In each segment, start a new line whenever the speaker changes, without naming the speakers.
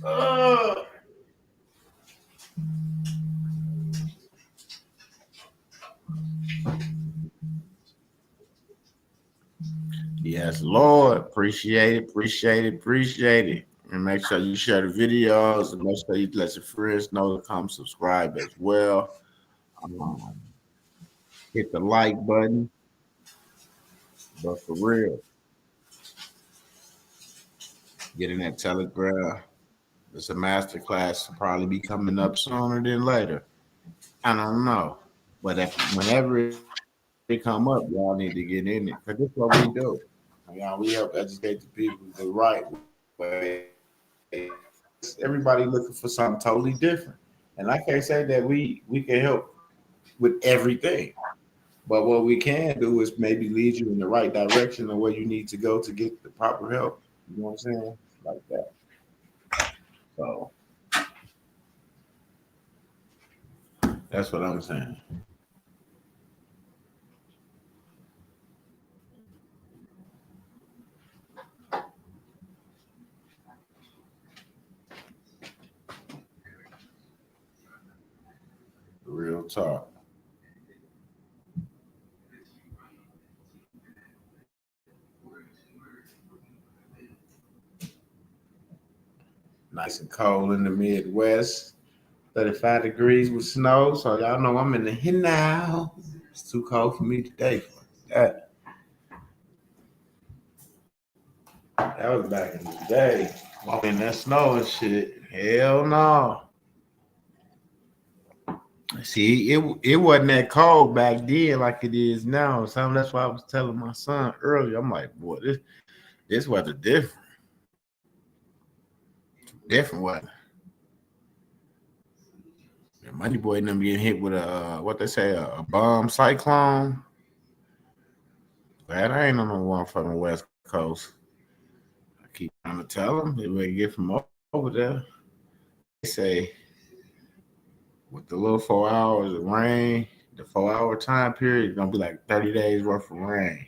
Uh, yes, Lord. Appreciate it, appreciate it, appreciate it. And make sure you share the videos and make sure you let your friends know to come subscribe as well. Um, hit the like button. But for real, get in that Telegram. It's a master class to probably be coming up sooner than later. I don't know. But whenever it come up, y'all need to get in it. Because this is what we do. We help educate the people the right way. Everybody looking for something totally different. And I can't say that we can help with everything. But what we can do is maybe lead you in the right direction of where you need to go to get the proper help. You know what I'm saying? Like that. So that's what I'm saying. Real talk. Nice and cold in the Midwest. 35 degrees with snow. So y'all know I'm in the here now. It's too cold for me today. That that was back in the day. Walking in that snow and shit. Hell no. See, it wasn't that cold back then like it is now. So that's why I was telling my son earlier. I'm like, boy, this weather different weather. The Money Boy and them getting hit with a what they say a bomb cyclone. Glad I ain't on the one from the West Coast. I keep trying to tell them they better get from over there. They say with the little 4 hours of rain, the 4 hour time period, it's gonna be like 30 days worth of rain.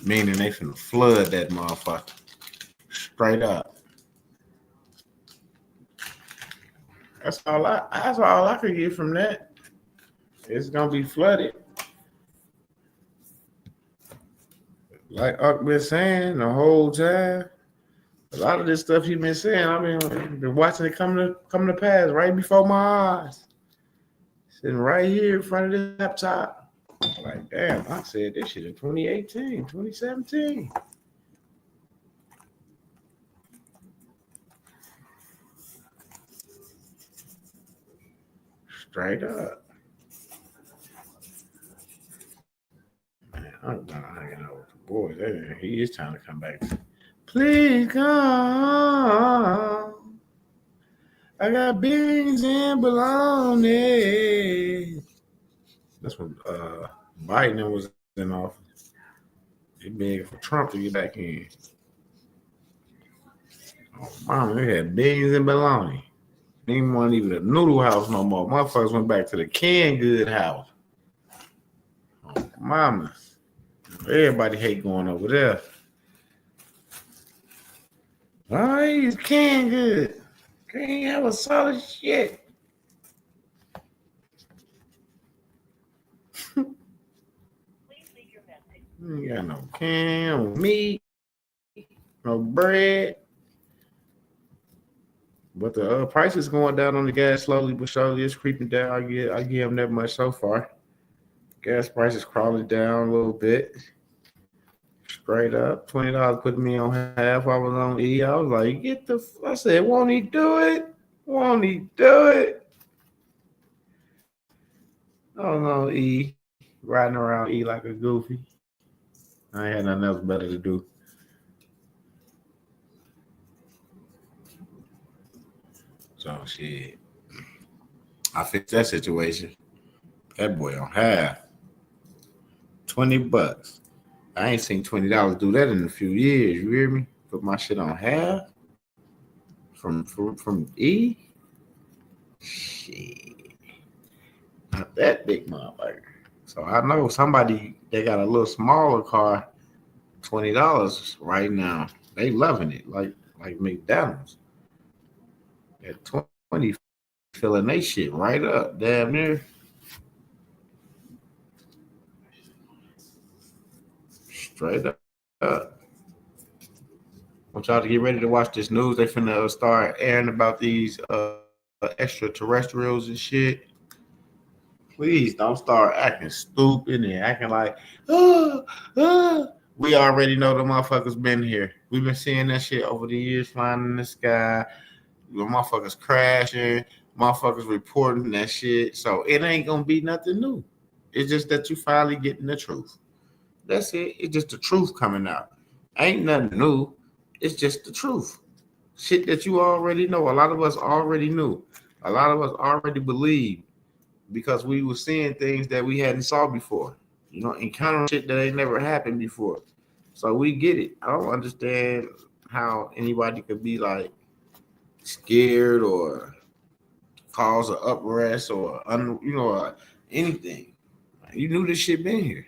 Meaning they finna flood that motherfucker. Straight up. That's all I could get from that. It's gonna be flooded. Like Uck been saying the whole time. A lot of this stuff he been saying, been watching it come to pass right before my eyes. Sitting right here in front of this laptop. Like, damn, I said this shit in 2018, 2017. Straight up. Man, I'm gonna hang out with the boys. He is trying to come back. Please come. I got beans and bologna. That's when Biden was in office. He begged for Trump to get back in. Oh, mama, they had beans and bologna. They didn't want even a noodle house no more. Motherfuckers went back to the canned good house. Oh, mama. Everybody hate going over there. Oh, he's canned good. Can't have a solid shit. You got no can, no meat, no bread. But the price is going down on the gas slowly but surely. It's creeping down. I give them that much so far. Gas prices crawling down a little bit. Straight up, $20 put me on half. I was on E. I was like, I said, won't he do it? Won't he do it? I was on E, riding around E like a goofy. I ain't had nothing else better to do. So shit, I fixed that situation. That boy on half, $20. I ain't seen $20 do that in a few years. You hear me? Put my shit on half from E. Shit, not that big motherfucker. So I know somebody they got a little smaller car, $20 right now. They loving it like McDonald's. At 20, filling they shit right up, damn near straight up. Want y'all to get ready to watch this news. They finna start airing about these extraterrestrials and shit. Please don't start acting stupid and acting like, oh, we already know the motherfuckers been here. We've been seeing that shit over the years flying in the sky. The motherfuckers crashing, motherfuckers reporting that shit. So it ain't gonna be nothing new. It's just that you finally getting the truth. That's it. It's just the truth coming out. Ain't nothing new. It's just the truth. Shit that you already know. A lot of us already knew. A lot of us already believed because we were seeing things that we hadn't saw before. You know, encountering shit that ain't never happened before. So we get it. I don't understand how anybody could be like scared or cause an uprest or anything. You knew this shit been here.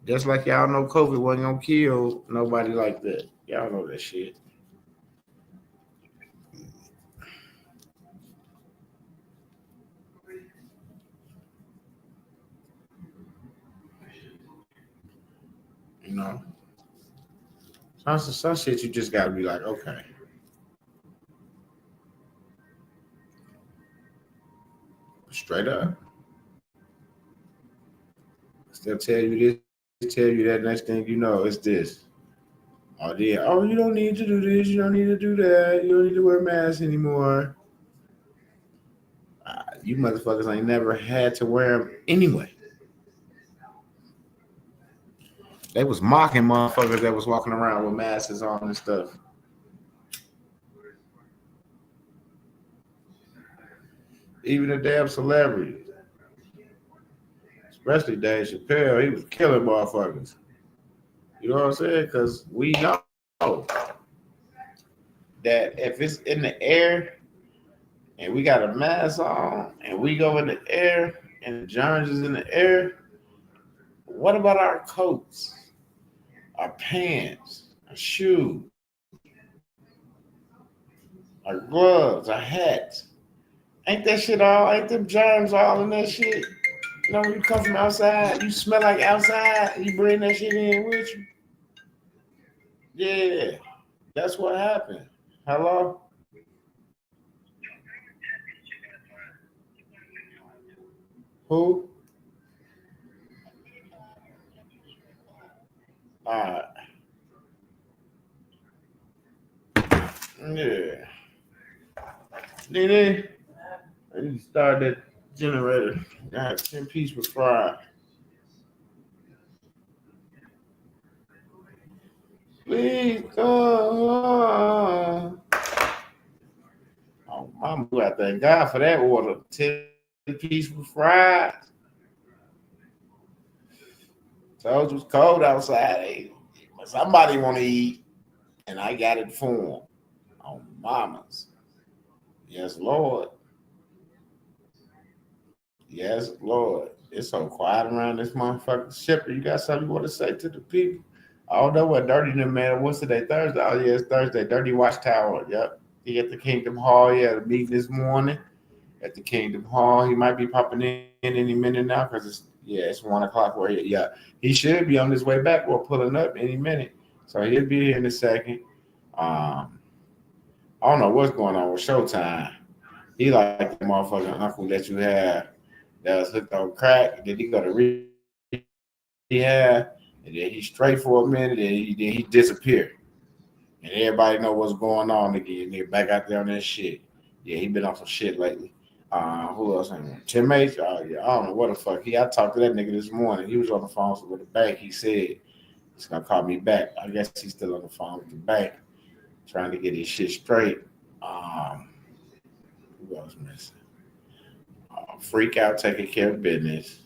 Just like y'all know COVID wasn't gonna kill nobody like that. Y'all know that shit. You know, some shit you just gotta be like, okay, straight up. They'll tell you this, tell you that. Next thing you know, it's this. Oh yeah. Oh, you don't need to do this. You don't need to do that. You don't need to wear masks anymore. You motherfuckers ain't never had to wear them anyway. They was mocking motherfuckers that was walking around with masks on and stuff. Even the damn celebrities, especially Dave Chappelle, he was killing motherfuckers. You know what I'm saying? Because we know that if it's in the air and we got a mask on and we go in the air and the germs is in the air, what about our coats, our pants, our shoes, our gloves, our hats? Ain't that shit all? Ain't them germs all in that shit? You know, when you come from outside, you smell like outside, you bring that shit in with you. Yeah, that's what happened. Hello? Who? Uh, yeah. Then I need to start that generator. God, 10 piece with fried. Please come. Oh, mama, I thank God for that order. 10 piece with fries. Told you it was cold outside. Hey, somebody want to eat, and I got it for them. Oh, mamas. Yes, Lord. Yes, Lord. It's so quiet around this motherfucking shipper. You got something you want to say to the people? I don't know what Dirty them, man. What's today? Thursday? Oh, yeah, it's Thursday. Dirty Watchtower. Yep. He at the Kingdom Hall. He had a meeting this morning at the Kingdom Hall. He might be popping in any minute now because it's 1 o'clock where he should be on his way back or pulling up any minute. So he'll be here in a second. Um, I don't know what's going on with Showtime. He like the motherfucking uncle that you have that was hooked on crack. Then he go to rehab, and then he straight for a minute, and then he disappeared. And everybody know what's going on again. They're back out there on that shit. Yeah, he been on some shit lately. Who else? Tim H. Oh yeah, I don't know what the fuck. I talked to that nigga this morning. He was on the phone with the bank. He said he's gonna call me back. I guess he's still on the phone with the bank, trying to get his shit straight. Um, who else missing? Freak out, taking care of business.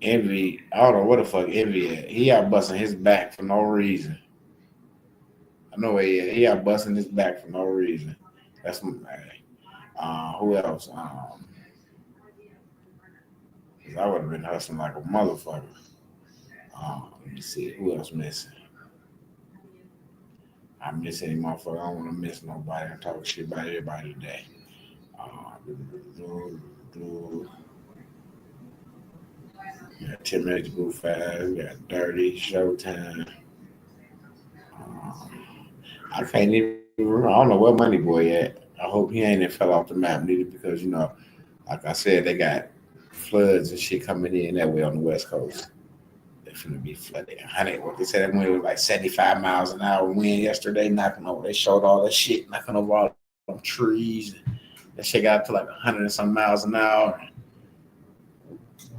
Envy, I don't know what the fuck Envy at. He out busting his back for no reason. I know he out busting his back for no reason. That's my who else? I would have been hustling like a motherfucker. Let me see who else missing. I miss any motherfucker. I don't want to miss nobody. I'm talking shit about everybody today. Do, got 10 minutes to move fast. We got Dirty, Showtime. Um, I can't even remember. I don't know where Money Boy at. I hope he ain't fell off the map neither because, like I said, they got floods and shit coming in that way on the West Coast. They're finna be flooded. Honey, what they said that wind was like 75 miles an hour wind yesterday, knocking over. They showed all that shit, knocking over all them trees. That shit got to like 100 and some miles an hour.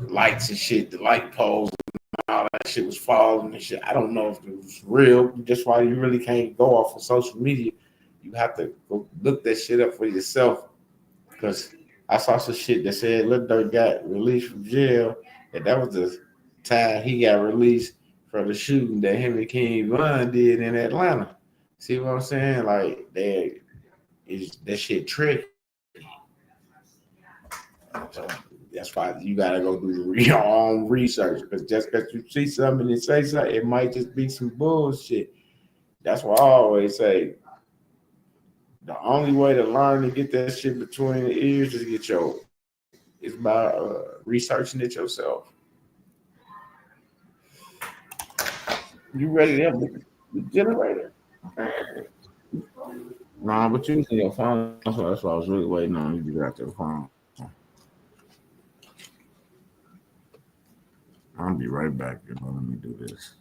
The lights and shit, the light poles and all that shit was falling and shit. I don't know if it was real. That's why you really can't go off of social media. You have to go look that shit up for yourself. Because I saw some shit that said Lil Durk got released from jail, and that was the time he got released for the shooting that him and King Von did in Atlanta. See what I'm saying? Like that shit tricky. So that's why you gotta go do your own research. Because just because you see something and say something, it might just be some bullshit. That's why I always say the only way to learn and get that shit between the ears is is by researching it yourself. You ready to have the generator? Nah, but you using your phone. That's why I was really waiting on you to get out your phone. I'll be right back. Let me do this.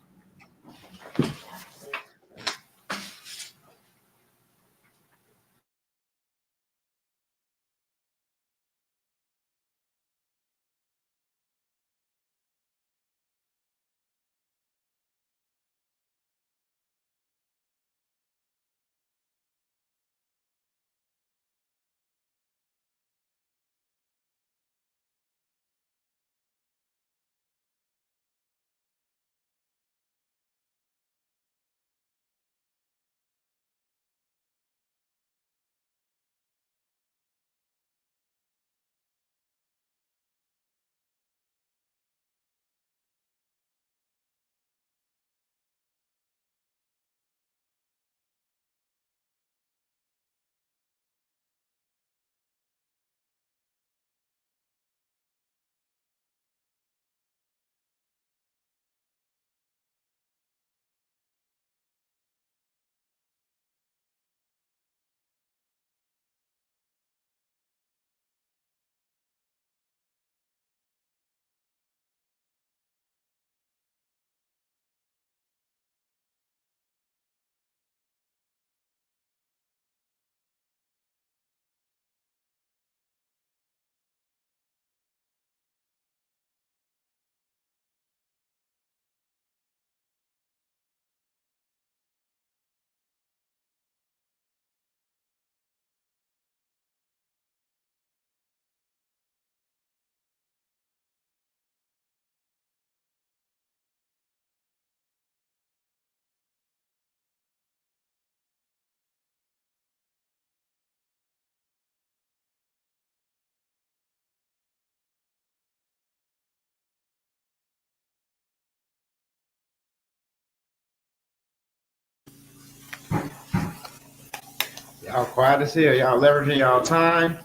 Y'all quiet as hell. Y'all leveraging y'all time.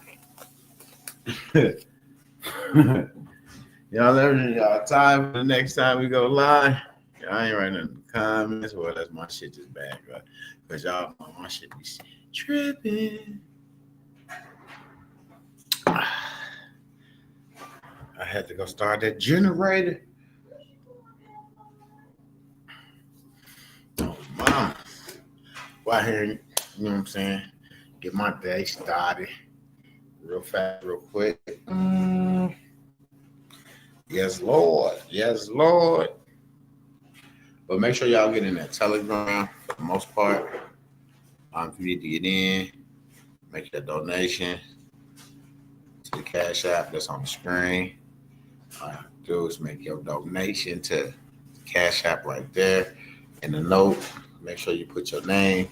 Y'all leveraging y'all time for the next time we go live. Y'all ain't writing in the comments. Well, that's my shit just bad, bro. Because y'all, my shit be tripping. I had to go start that generator. Oh, mom. Well, here, you know what I'm saying? Get my day started real fast, real quick. Yes, Lord. Yes, Lord. But make sure y'all get in that Telegram for the most part. If you need to get in, make your donation to the Cash App that's on the screen. All you have to do is make your donation to the Cash App right there. In the note, make sure you put your name,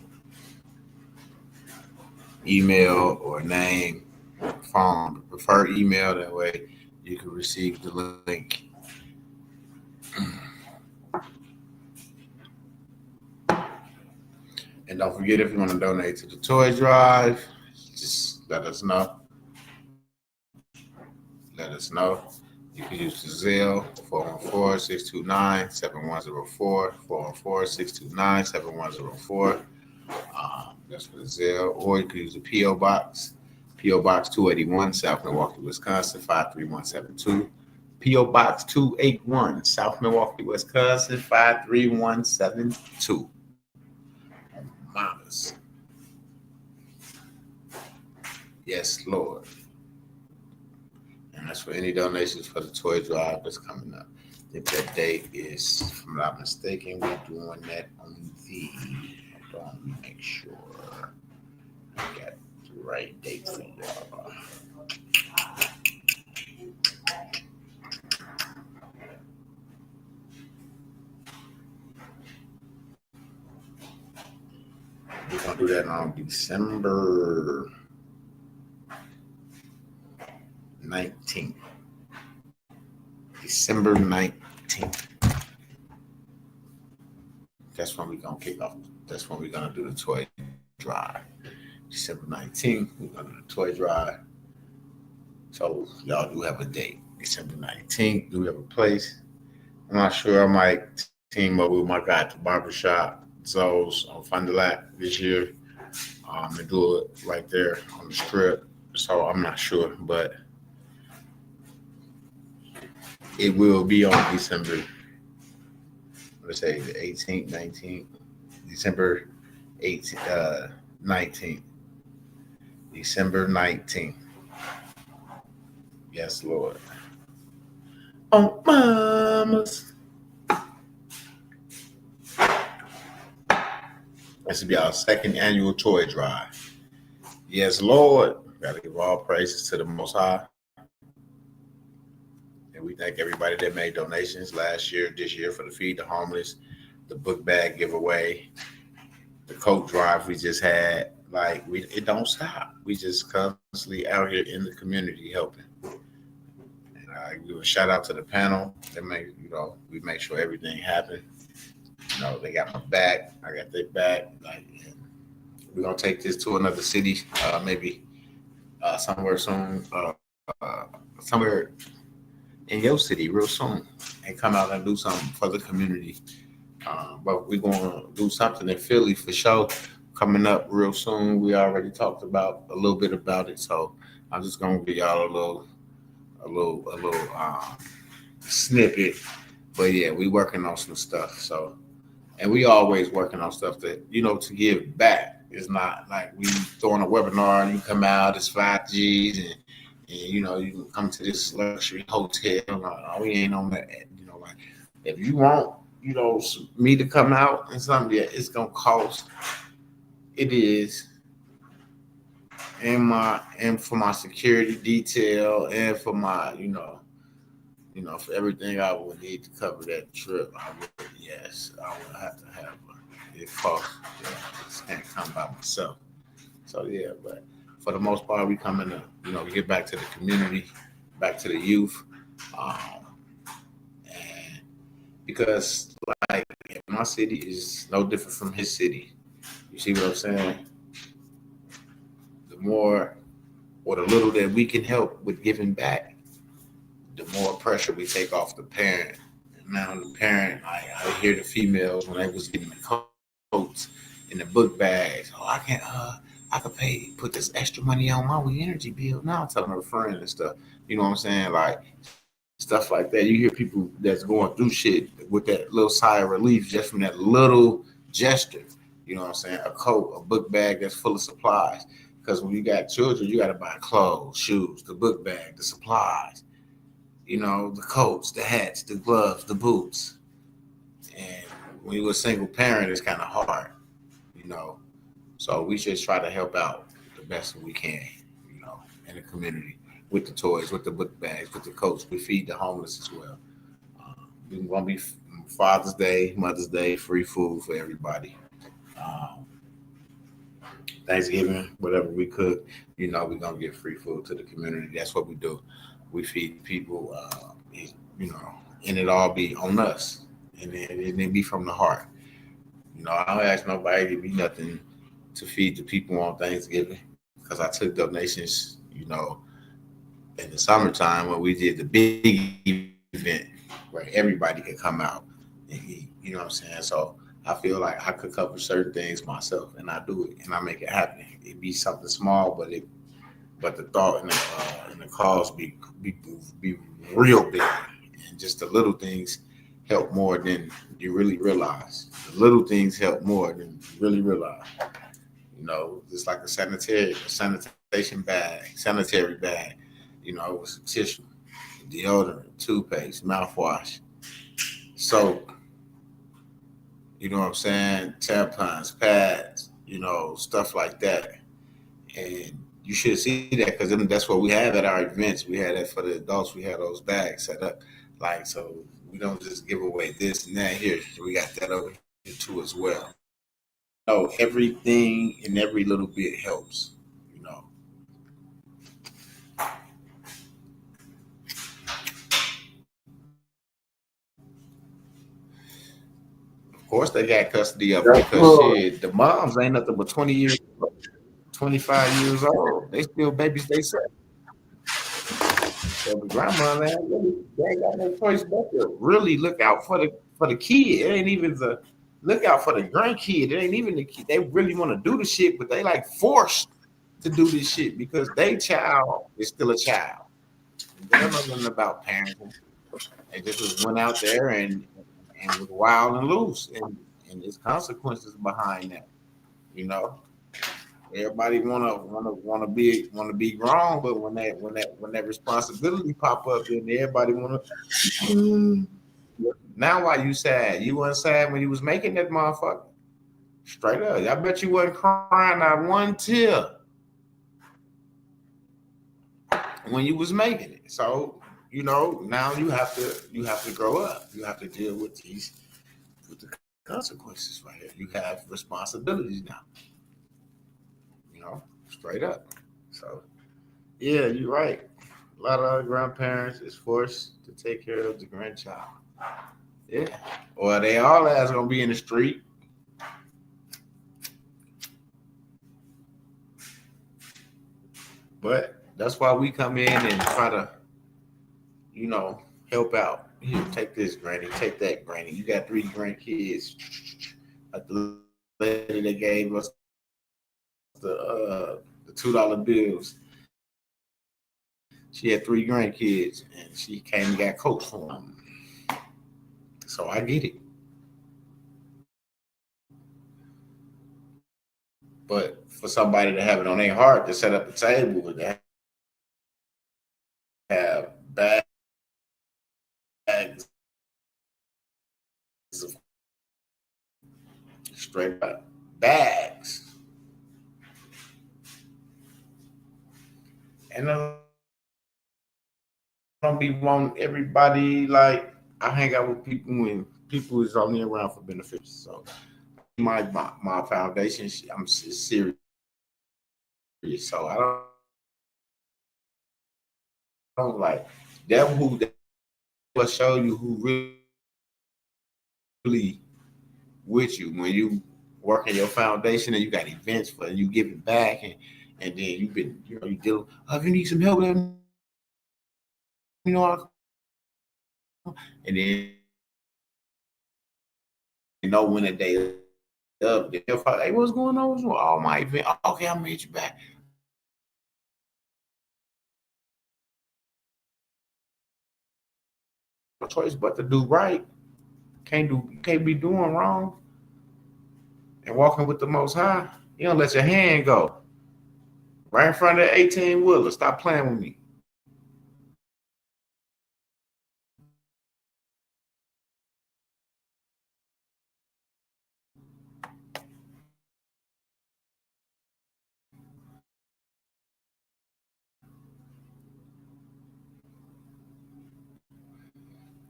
email, or name, phone, preferred email. That way you can receive the link. And And don't forget, if you want to donate to the toy drive, just let us know. Let us know. You can use the Zelle 414-629-7104, 414-629-7104. That's for the Zelle. Or you can use the P.O. Box. P.O. Box 281, South Milwaukee, Wisconsin, 53172. P.O. Box 281, South Milwaukee, Wisconsin, 53172. Mamas. Yes, Lord. And that's for any donations for the toy drive that's coming up. If that date is, if I'm not mistaken, we're doing that on the, let me make sure I got the right date for y'all. We're going to do that on December 19th. December 19th. That's when we're going to kick off. That's when we're going to do the toy drive. December 19th, we're going to do the toy drive. So y'all do have a date. December 19th. Do we have a place? I'm not sure. I might team up with my guy at the barbershop, Zoe's on Fond du Lac this year, and do it right there on the strip. So I'm not sure, but it will be on December, let's say the 18th, 19th, December 18th, 19th. December 19th. Yes, Lord. Oh, mamas. This will be our second annual toy drive. Yes, Lord. Got to give all praises to the Most High. And we thank everybody that made donations last year, this year for the Feed the Homeless, the book bag giveaway, the coat drive we just had. Like, it don't stop. We just constantly out here in the community helping. And I give a shout out to the panel. They make, we make sure everything happens. They got my back. I got their back. Like, we're gonna take this to another city, maybe somewhere soon, somewhere in your city real soon, and come out and do something for the community. But we're gonna do something in Philly for sure coming up real soon. We already talked about a little bit about it, so I'm just gonna give y'all a little snippet. But yeah, we working on some stuff. So. And we always working on stuff that, to give back. It's not like we throwing a webinar and you come out, it's 5Gs and you can come to this luxury hotel. No, we ain't on that. Like if you want, me to come out and something, yeah, it's gonna cost. It is. And for my security detail and for my, for everything I would need to cover that trip, I would have to have it cost. I just can't come by myself. So yeah, but for the most part, we coming to, get back to the community, back to the youth, and because like my city is no different from his city. You see what I'm saying? The more or the little that we can help with giving back, the more pressure we take off the parent. Now the parent, I hear the females when they was getting the coats and the book bags. Oh, I can't. I could put this extra money on my energy bill. Now I'm telling her friend and stuff. You know what I'm saying? Like stuff like that. You hear people that's going through shit with that little sigh of relief just from that little gesture. You know what I'm saying? A coat, a book bag that's full of supplies. Because when you got children, you got to buy clothes, shoes, the book bag, the supplies. The coats, the hats, the gloves, the boots. And when you're a single parent, it's kind of hard, So we just try to help out the best we can, in the community with the toys, with the book bags, with the coats. We feed the homeless as well. We're going to be Father's Day, Mother's Day, free food for everybody. Thanksgiving, whatever we cook, we're going to give free food to the community. That's what we do. We feed people, and it all be on us, and it be from the heart. I don't ask nobody to give me nothing to feed the people on Thanksgiving because I took donations, in the summertime when we did the big event where everybody could come out and eat. You know what I'm saying? So I feel like I could cover certain things myself, and I do it, and I make it happen. It be something small, but the thought and the cause be real big, and just the little things help more than you really realize. The little things help more than you really realize. Just like a sanitation bag, sanitary bag, with some tissue, deodorant, toothpaste, mouthwash, soap, you know what I'm saying? Tampons, pads, stuff like that. And you should see that because that's what we have at our events. We had that for the adults. We had those bags set up. Like, so we don't just give away this and that here. We got that over here too as well. Everything and every little bit helps. You know, of course they got custody of them because shit, the moms ain't nothing but 20 years, 25 years old. They still babies they say. So the grandma, they ain't got no choice but to really look out for the kid. It ain't even the look out for the grandkid. It ain't even the kid. They really want to do the shit, but they like forced to do this shit because they child is still a child. They don't know nothing about parenting. They just went out there and was wild and loose, and there's consequences behind that. You know, everybody wanna be grown, but when that responsibility pop up, then everybody wanna. "Mm." Now why you sad? You wasn't sad when you was making that motherfucker. Straight up, I bet you wasn't crying not one tear when you was making it. So now you have to grow up. You have to deal with the consequences right here. You have responsibilities now. Straight up. So yeah, you're right. A lot of other grandparents is forced to take care of the grandchild. Yeah. Or they all ass gonna be in the street. But that's why we come in and try to, help out. Here, take this granny, take that granny. You got three grandkids. Like the lady that gave us the $2 bills. She had three grandkids and she came and got coats for them. So I get it. But for somebody to have it on their heart to set up a table and to have bags of straight up bags. And I don't be wanting everybody like I hang out with people when people is only around for benefits. So my foundation, I'm serious. So I don't like that who that will show you who really with you when you work in your foundation and you got events for you giving back and then you've been you deal. Oh, if you need some help, let me know. And then when the day up, they'll find, hey, what's going on? What's going on? Oh, my event. Okay, I'll meet you back. No choice but to do right. Can't be doing wrong and walking with the most high. You don't let your hand go. Right in front of the 18 wheeler. Stop playing with me.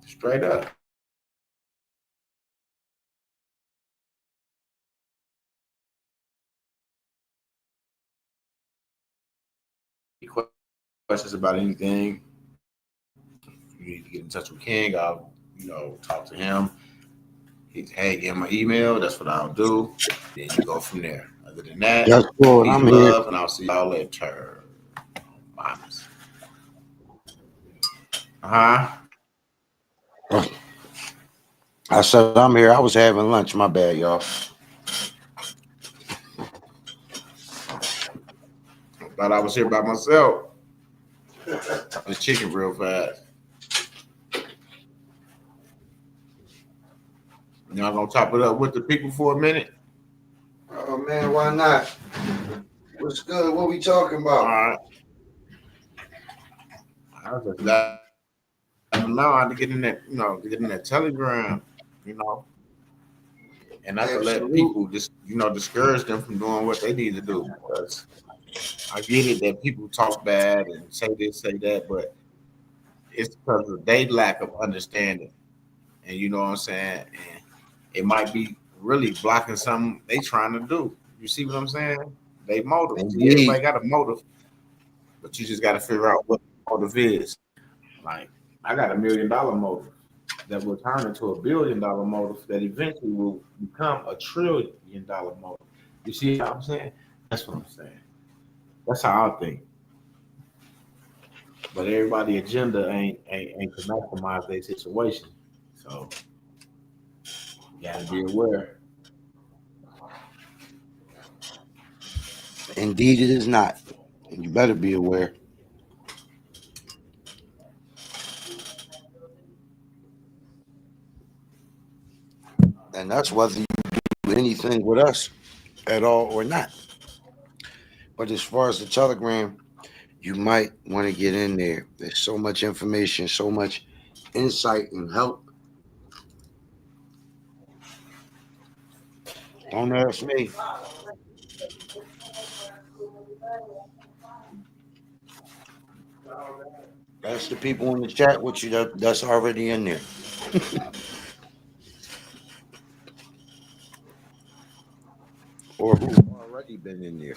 Straight up. Questions about anything, you need to get in touch with King. I'll, talk to him. Hey, get my email. That's what I'll do. Then you go from there. Other than that,
That's good.
peace,
I'm here.
love, and I'll see y'all later. Huh?
I said I'm here. I was having lunch. My bad, y'all.
Thought I was here by myself. This chicken real fast. Y'all gonna top it up with the people for a minute?
Oh man, why not? What's good? What we talking
All
about?
right. I was just letting them know how to get in that, get in that Telegram, you know, and not to let
Absolute.
people just, discourage them from doing what they need to do. Because I get it that people talk bad and say this, say that, but it's because of they lack of understanding. And you know what I'm saying? And it might be really blocking something they trying to do. You see what I'm saying? They motive. See,
Indeed.
everybody got a motive, but you just got to figure out what the motive is. Like, I got $1 million motive that will turn into $1 billion motive that eventually will become $1 trillion motive. You see what I'm saying? That's what I'm saying. That's how I think. But everybody agenda ain't to maximize their situation. So you gotta be aware.
Indeed, it is not. And you better be aware. And that's whether you do anything with us at all or not. But as far as the Telegram, you might want to get in there. There's so much information, so much insight and help. Don't ask me. That's the people in the chat with you that's already in there. Or who already been in there.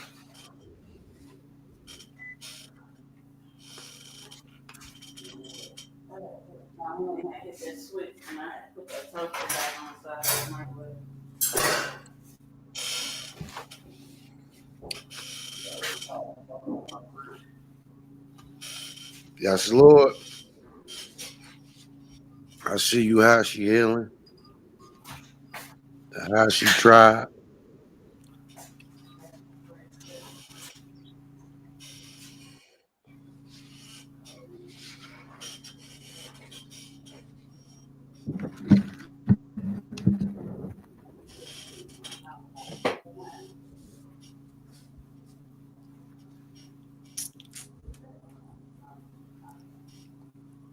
Yes, Lord. I see you how she healing, how she tried.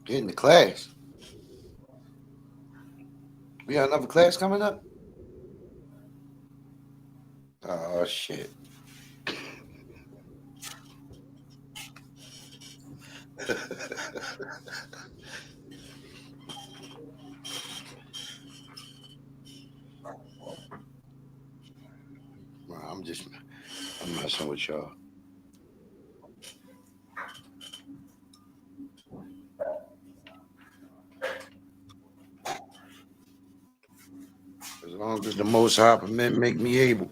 Get in the class. We got another class coming up? Oh, shit. Well, I'm messing with y'all. As long as the Most High permit, make me able.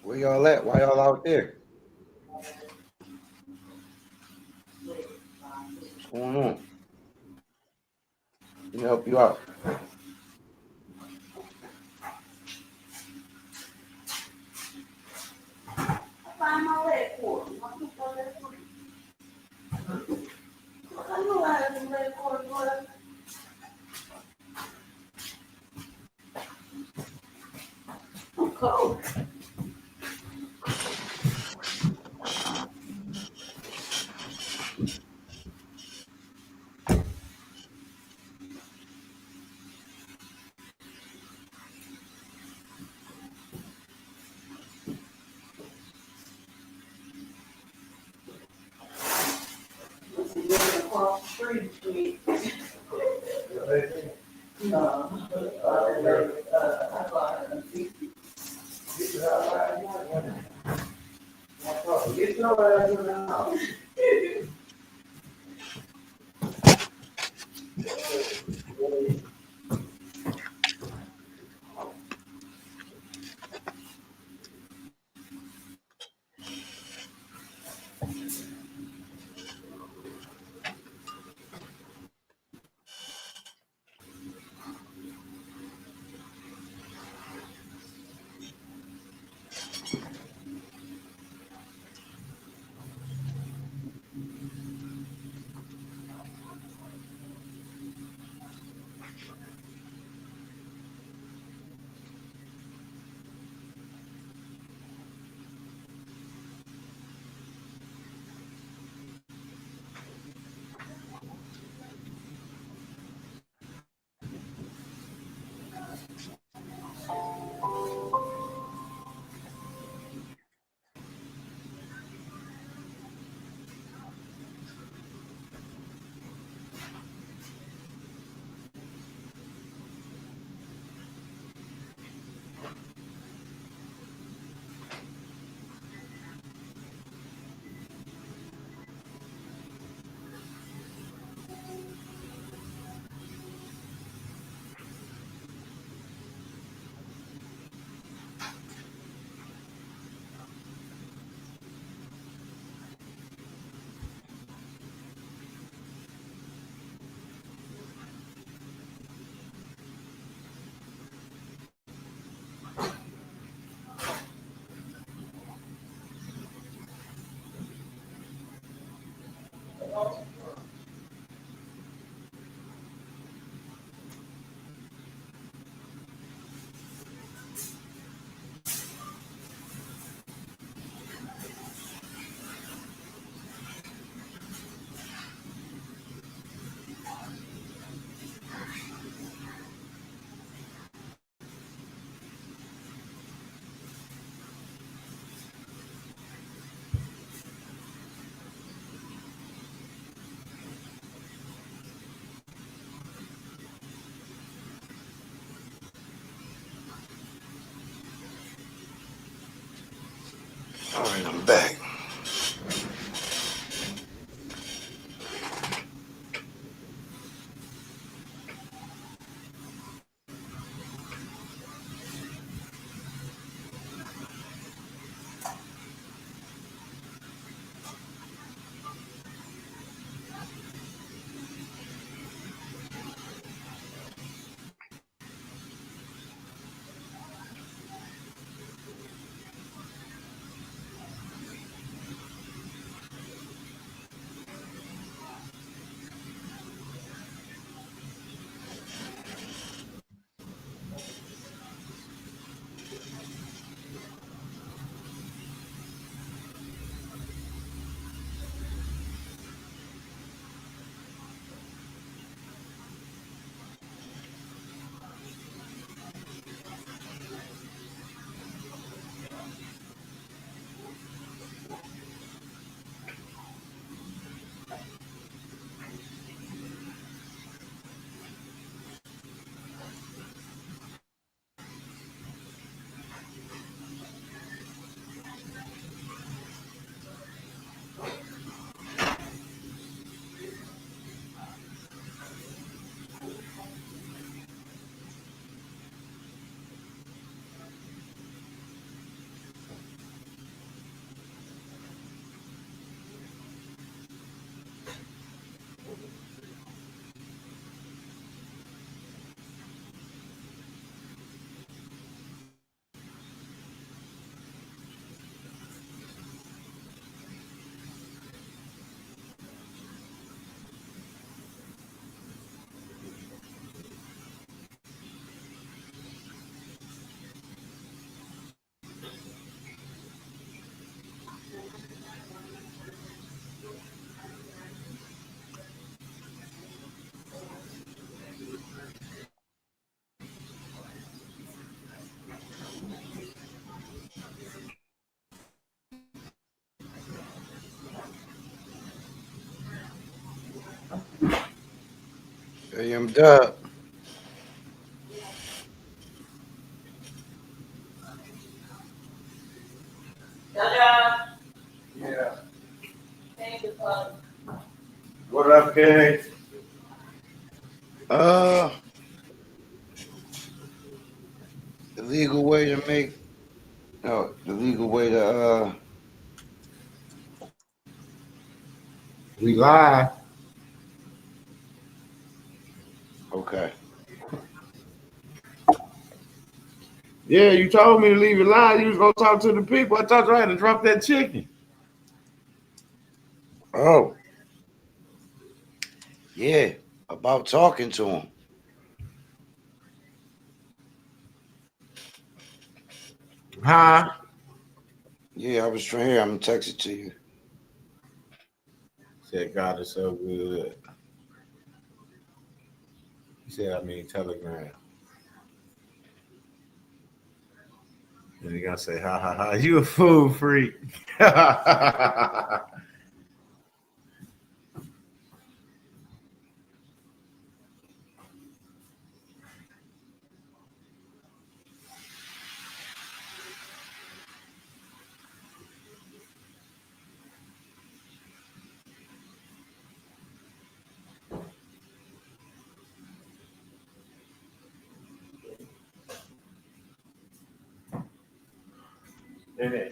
Where y'all at? Why y'all out there? What's going on? Let me help you out. All right, I'm back. AM Dub.
Yeah. What up, gang?
Uh, the legal way to make, no, the legal way to,
We live.
okay.
Yeah, you told me to leave it live. You was gonna talk to the people. I thought I had to drop that chicken.
Oh, yeah, about talking to him.
Huh?
Yeah, I was trying here. I'm gonna text it to you.
Said God is so good. He said, I mean Telegram. And he gonna say, ha ha ha, you a fool freak. Yeah.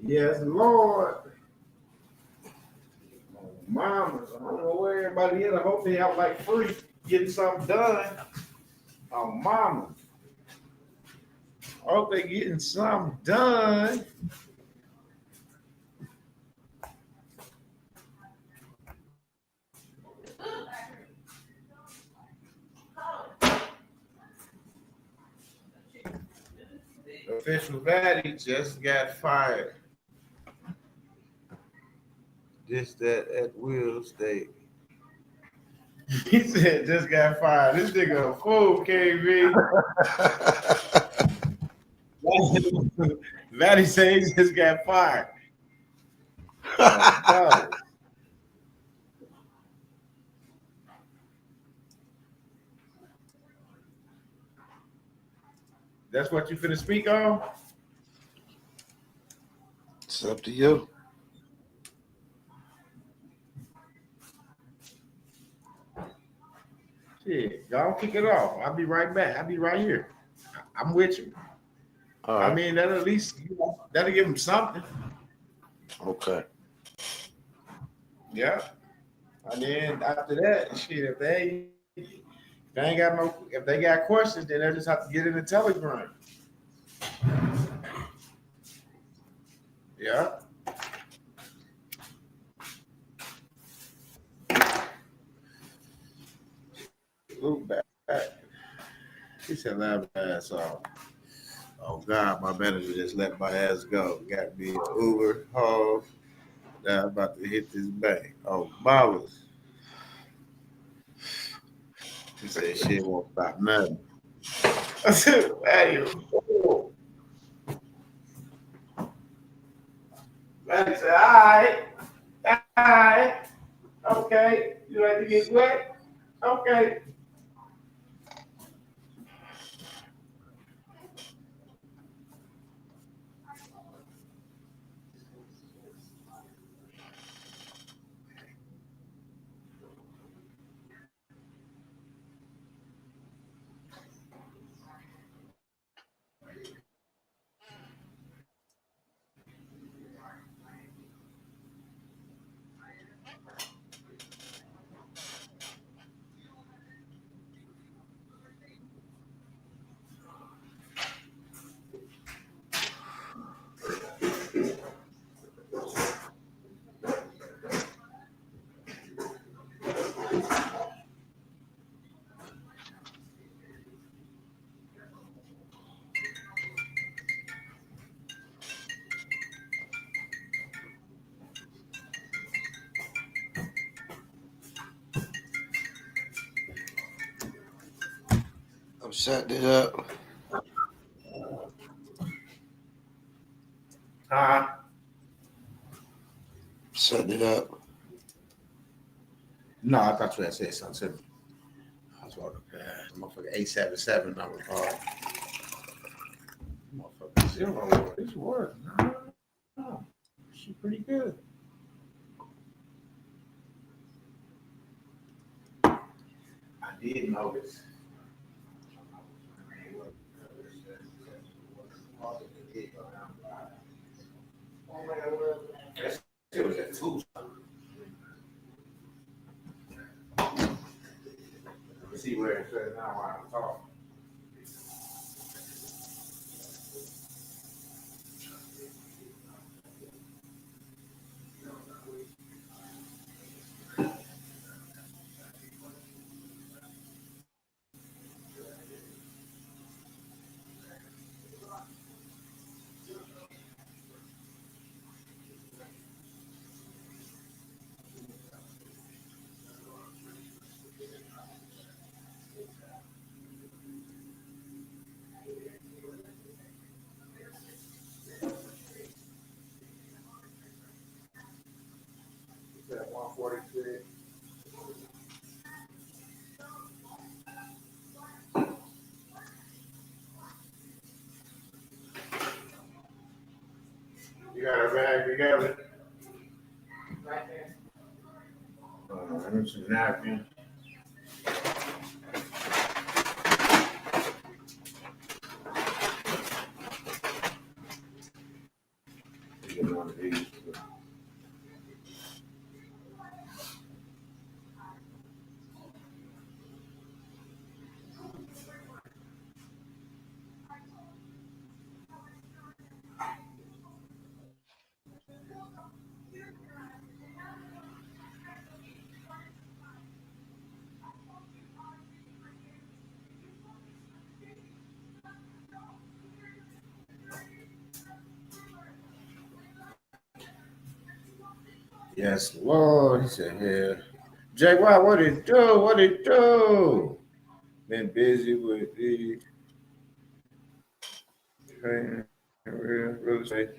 Yes, Lord. Mamas, I don't know where everybody is. I hope they out like free getting something done. Oh, mama. I hope they getting something done. Official Vaddy just got fired. This, that, at will state. He said just got fired. This nigga a fool, KB. Vaddy said he just got fired. No. That's what you finna speak on?
It's up to you.
Shit, y'all kick it off. I'll be right back. I'll be right here. I'm with you.
All
I
right.
mean, that'll at least, that'll give them something.
Okay.
Yeah. And then after that, shit, if they ain't got no, if they got questions, then they just have to get in the Telegram. Yeah. Look back. He said, "Laugh my ass off." Oh God, my manager just let my ass go. Got me an Uber home. Now I'm about to hit this bank. Oh, Mamas. He said, "Shit won't stop nothing." I said, "Man, you fool." Man said, all right, okay. You like to get wet? Okay."
I'm setting it up. Setting it up.
No, I thought you had said something to me. I was about to pass. Motherfucker 877 number card. Motherfucker 0. This work. No. She pretty good. I did notice. It was at two. Let me see where it says now while I'm talking. It's at 146. You got a bag together? Let me some napkin. Get one of these. Yes, Lord. He said, yeah. JY, what it do? What it do? Been busy with the real estate.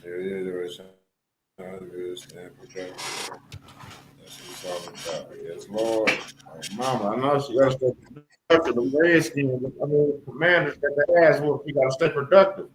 There it is. There is. That's what it's all about. Yes, Lord. Oh, mama, I know she got to stay productive. The Redskins, the Commanders got their ass whooped. You got to stay productive.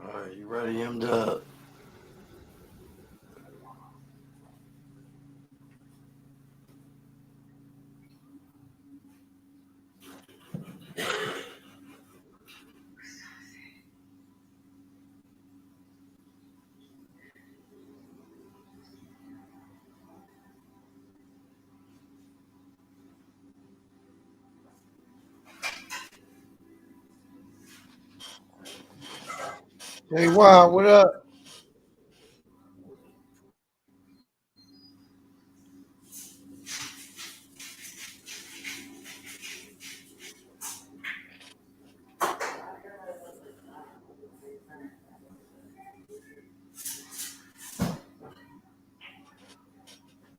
All right, you ready, M-Dub? Hey, wow, what up?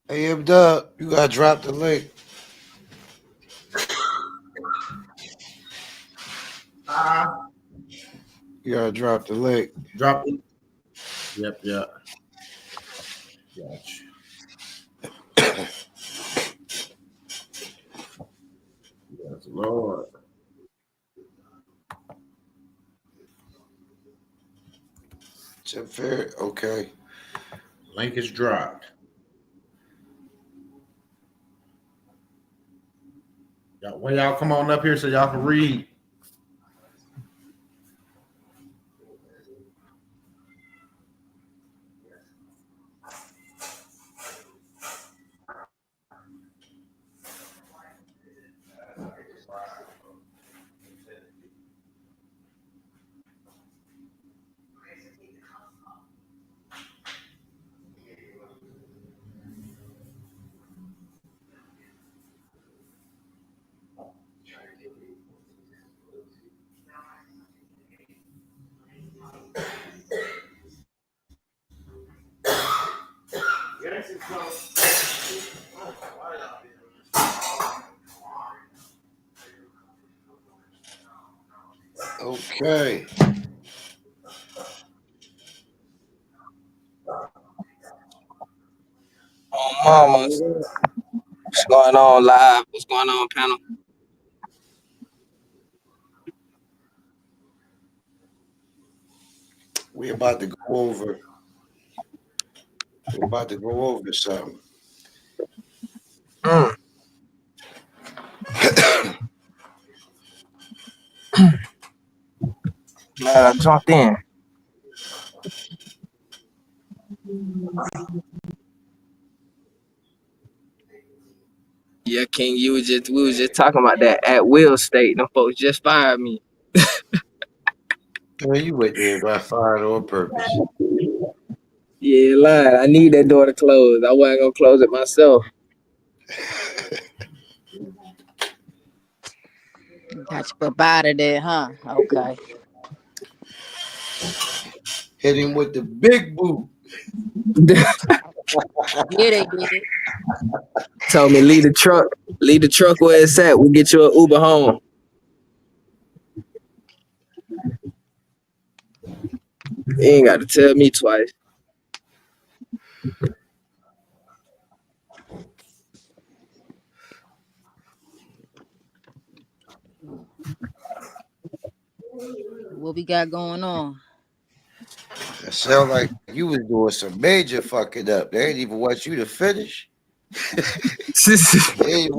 Hey, M-Dub, you got to drop the link. You got to drop the link.
Drop it. Yep. Gotcha. Yes, Lord.
Tim Fair, okay.
Link is dropped. When y'all come on up here so y'all can read.
Okay.
Oh, mama, what's going on live? What's going on, panel?
We're about to go over. We're about to go over something.
Mm. Man, I jumped in. Yeah, King, we was just talking about that at will state. Them folks just fired me.
Well, you went there and got fired on purpose.
Yeah, lying. I need that door to close. I wasn't gonna close it myself.
Got you up out of there, huh? Okay.
Hit him with the big boot.
Yeah, they did.
Told me leave the truck where it's at. We'll get you an Uber home. You ain't got to tell me twice.
What we got going on?
It sound like you was doing some major fucking up. They ain't even want you to finish. They ain't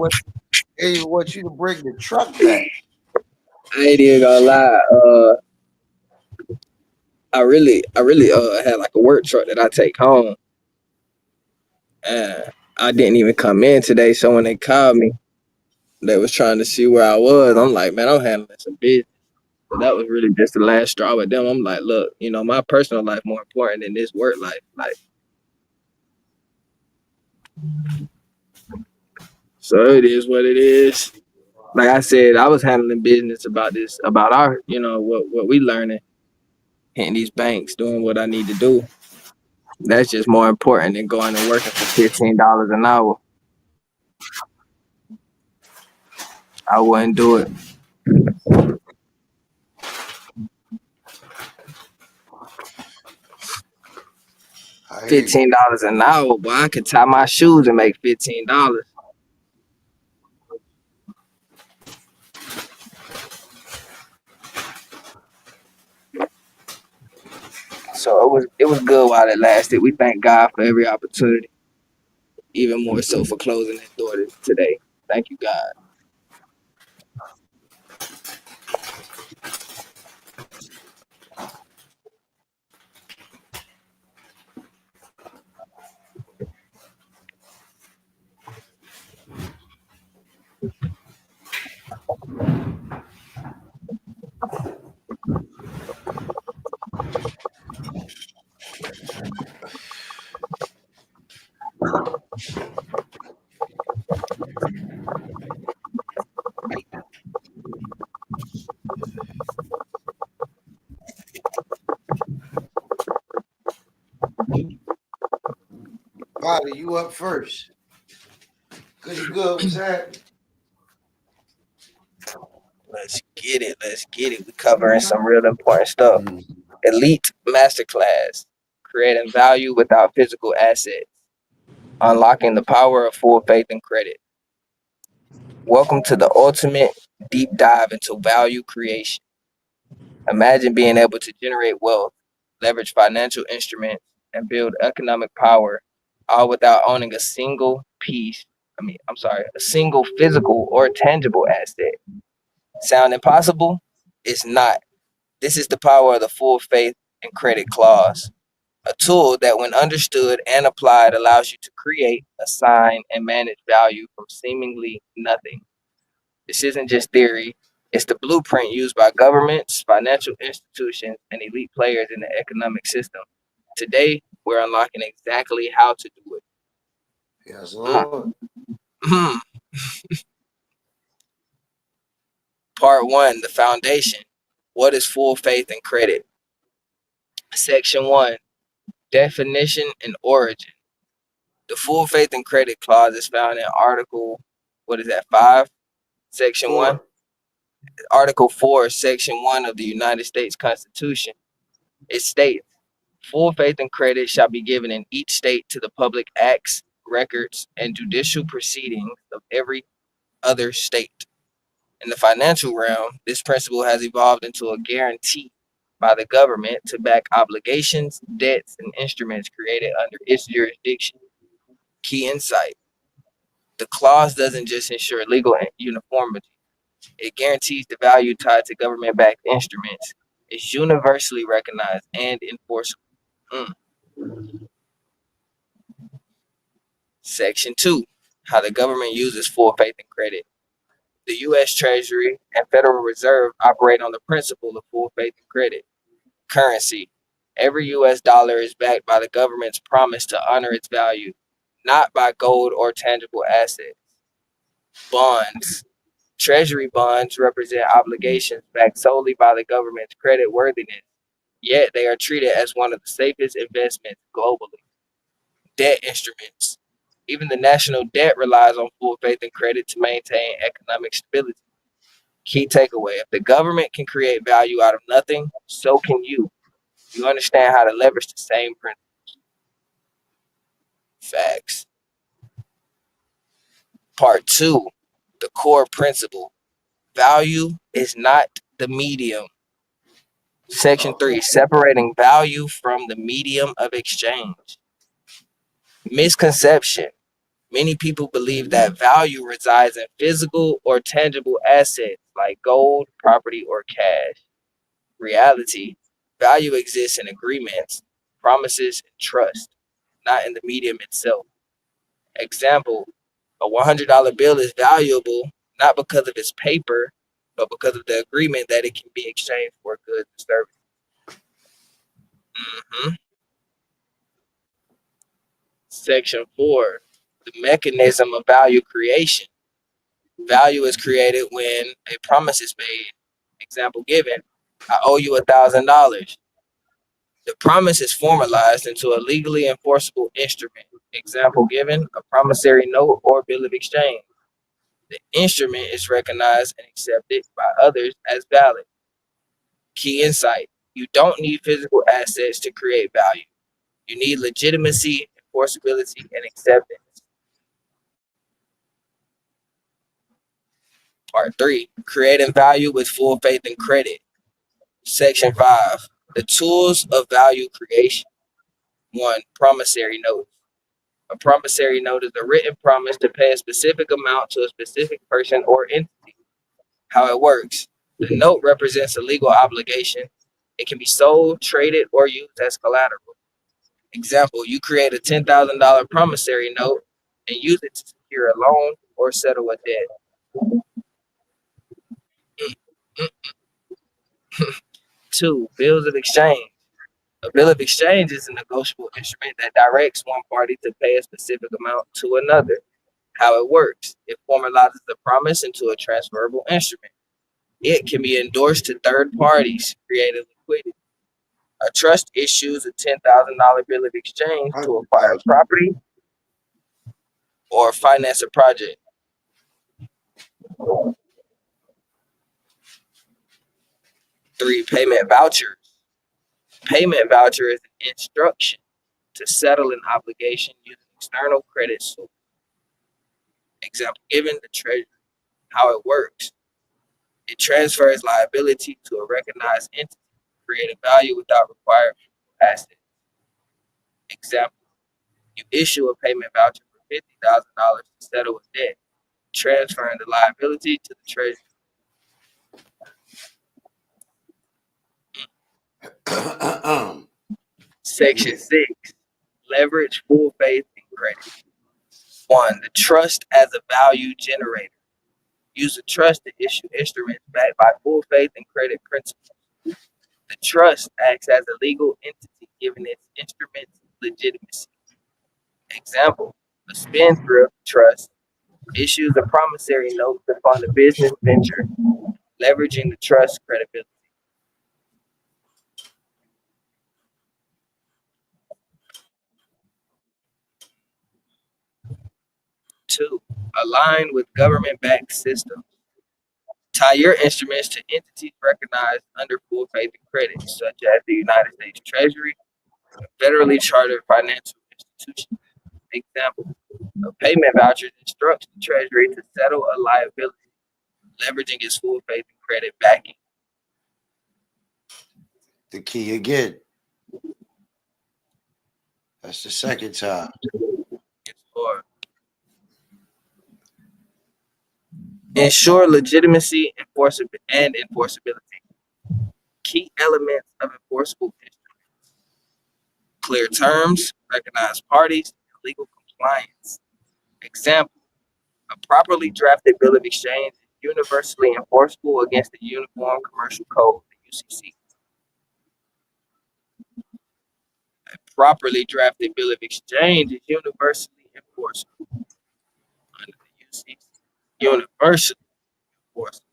even want you to bring the truck back.
I ain't even gonna lie. I really had like a work truck that I take home. And I didn't even come in today, so when they called me, they was trying to see where I was. I'm like, man, I'm handling some business. So that was really just the last straw with them. I'm like, look, my personal life more important than this work life. Like, so it is what it is. Like I said, I was handling business about our, what we learning, hitting these banks, doing what I need to do. That's just more important than going and working for $15 an hour. I wouldn't do it. $15 an hour, boy, I could tie my shoes and make $15. So it was good while it lasted. We thank God for every opportunity, even more so for closing that door today. Thank you, God.
Bobby, you up first. Good, what's that?
Let's get it. Let's get it. We covering some real important stuff. Elite Masterclass, creating value without physical assets, unlocking the power of full faith and credit. Welcome to the ultimate deep dive into value creation. Imagine being able to generate wealth, leverage financial instruments, and build economic power, all without owning a single a single physical or tangible asset. Sound impossible? It's not. This is the power of the full faith and credit clause, a tool that, when understood and applied, allows you to create, assign, and manage value from seemingly nothing. This isn't just theory, it's the blueprint used by governments, financial institutions, and elite players in the economic system. Today, we're unlocking exactly how to do it.
Yes, Lord.
Part 1, the foundation. What is full faith and credit? Section 1, definition and origin. The full faith and credit clause is found in Article, 5, Section 1? Article 4, Section 1 of the United States Constitution, it states, full faith and credit shall be given in each state to the public acts, records, and judicial proceedings of every other state. In the financial realm, this principle has evolved into a guarantee by the government to back obligations, debts, and instruments created under its jurisdiction. Key insight. The clause doesn't just ensure legal uniformity, it guarantees the value tied to government-backed instruments is universally recognized and enforceable. Section 2. How the government uses full faith and credit. The U.S. Treasury and Federal Reserve operate on the principle of full faith and credit. Currency. Every U.S. dollar is backed by the government's promise to honor its value, not by gold or tangible assets. Bonds. Treasury bonds represent obligations backed solely by the government's credit worthiness, yet they are treated as one of the safest investments globally. Debt instruments. Even the national debt relies on full faith and credit to maintain economic stability. Key takeaway: if the government can create value out of nothing, so can you. You understand how to leverage the same principle. Facts. Part 2, the core principle. Value is not the medium. Section 3, separating value from the medium of exchange. Misconception. Many people believe that value resides in physical or tangible assets like gold, property, or cash. Reality, value exists in agreements, promises, and trust, not in the medium itself. Example, a $100 bill is valuable not because of its paper, but because of the agreement that it can be exchanged for goods and services. Section 4, the mechanism of value creation. Value is created when a promise is made. Example given, I owe you $1,000. The promise is formalized into a legally enforceable instrument. Example given, a promissory note or bill of exchange. The instrument is recognized and accepted by others as valid. Key insight, you don't need physical assets to create value. You need legitimacy, enforceability, and acceptance. Part 3, creating value with full faith and credit. Section 5, the tools of value creation. 1, promissory notes. A promissory note is a written promise to pay a specific amount to a specific person or entity. How it works. The note represents a legal obligation. It can be sold, traded, or used as collateral. Example, you create a $10,000 promissory note and use it to secure a loan or settle a debt. 2, bills of exchange. A bill of exchange is a negotiable instrument that directs one party to pay a specific amount to another. How it works. It formalizes the promise into a transferable instrument. It can be endorsed to third parties, creating liquidity. A trust issues a $10,000 bill of exchange to acquire property or finance a project. 3, payment vouchers. Payment voucher is an instruction to settle an obligation using external credit source. Example given, the treasury. How it works. It transfers liability to a recognized entity, creating value without requiring assets. Example, you issue a payment voucher for $50,000 to settle a debt, transferring the liability to the treasury. Section 6, leverage full faith and credit. 1, the trust as a value generator. Use a trust to issue instruments backed by full faith and credit principles. The trust acts as a legal entity, giving its instruments legitimacy. Example, a spendthrift trust issues a promissory note to fund a business venture, leveraging the trust's credibility. 2, align with government-backed systems. Tie your instruments to entities recognized under full faith and credit, such as the United States Treasury, a federally chartered financial institution. Example, a payment voucher instructs the Treasury to settle a liability, leveraging its full faith and credit backing.
The key again. That's the second time.
Or ensure legitimacy and enforceability. Key elements of enforceable instruments: clear terms, recognized parties, and legal compliance. Example, a properly drafted bill of exchange is universally enforceable against the Uniform Commercial Code, the UCC. A properly drafted bill of exchange is universally enforceable under the UCC. Universally enforceable.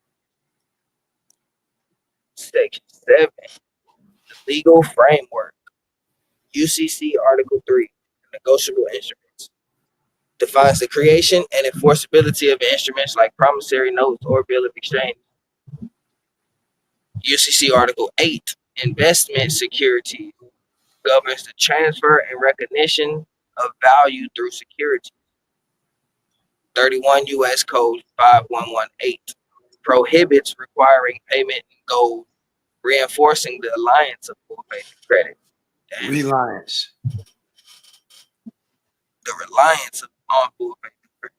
Section 7, the legal framework. UCC Article 3, negotiable instruments, defines the creation and enforceability of instruments like promissory notes or bill of exchange. UCC Article 8, investment securities, governs the transfer and recognition of value through securities. 31 U.S. Code 5118 prohibits requiring payment in gold, reinforcing the alliance of full faith and credit.
Reliance.
The reliance on full faith and credit.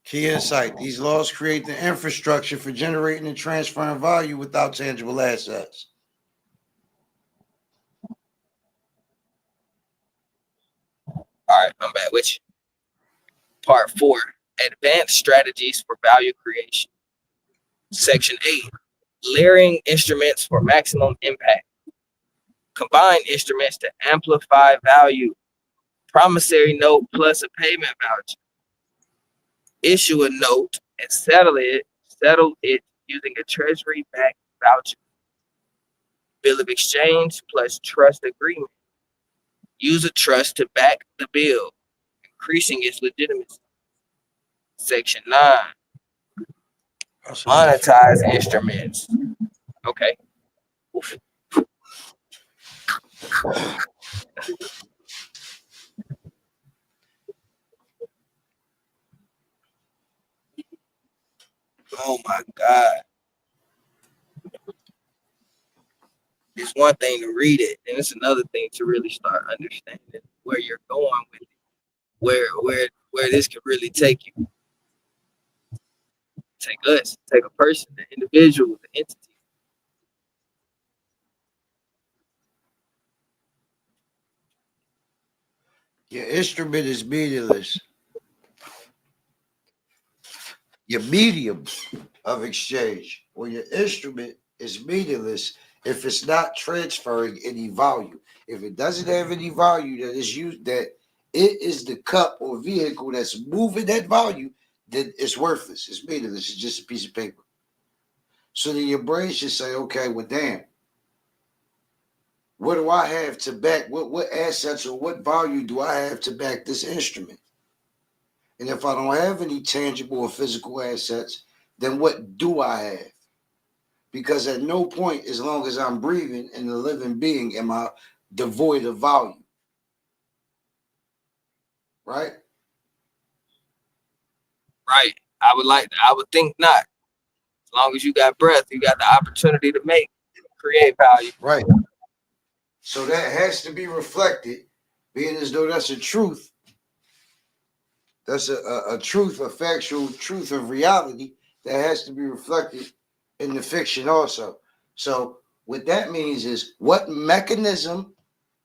Key insight. These laws create the infrastructure for generating and transferring value without tangible assets.
All right, I'm back with you. Part 4, advanced strategies for value creation. Section 8, layering instruments for maximum impact. Combine instruments to amplify value. Promissory note plus a payment voucher. Issue a note and settle it using a treasury-backed voucher. Bill of exchange plus trust agreement. Use a trust to back the bill, increasing its legitimacy. Section 9, monetize instruments. Okay. Oof. Oh my God. It's one thing to read it, and it's another thing to really start understanding where you're going with it, where this could really take you. Take us, take a person, an individual, the entity.
Your instrument is meaningless. Your medium of exchange or your instrument is meaningless if it's not transferring any value. If it doesn't have any value that is used, that it is the cup or vehicle that's moving that value, then it's worthless. It's meaningless. It's just a piece of paper. So then your brain should say, okay, well, damn, what do I have to back? What assets or what value do I have to back this instrument? And if I don't have any tangible or physical assets, then what do I have? Because at no point, as long as I'm breathing and a living being, am I devoid of value. Right?
Right. I would think not. As long as you got breath, you got the opportunity to create value.
Right. So that has to be reflected, being as though that's a truth. That's a truth, a factual truth of reality that has to be reflected in the fiction also. So what that means is what mechanism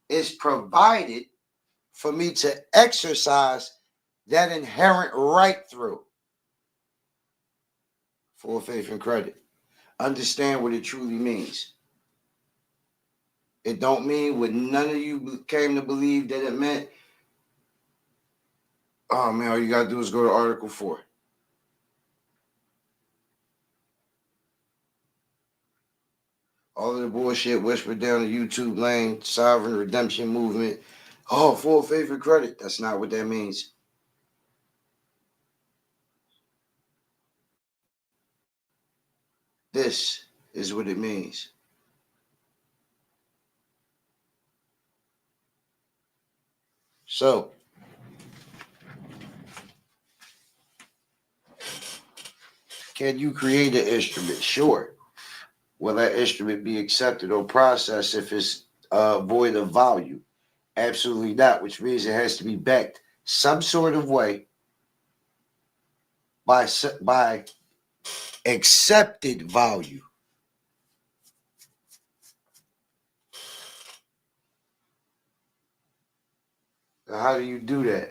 is provided for me to exercise that inherent right through full faith and credit. Understand what it truly means. It don't mean what none of you came to believe that it meant. Oh man, all you gotta do is go to Article 4. All of the bullshit whispered down the YouTube lane, sovereign redemption movement. Oh, full faith and credit. That's not what that means. this is what it means. So, can you create an instrument? Sure. Will that instrument be accepted or processed if it's void of value? Absolutely not, which means it has to be backed some sort of way by accepted value. Now, how do you do that?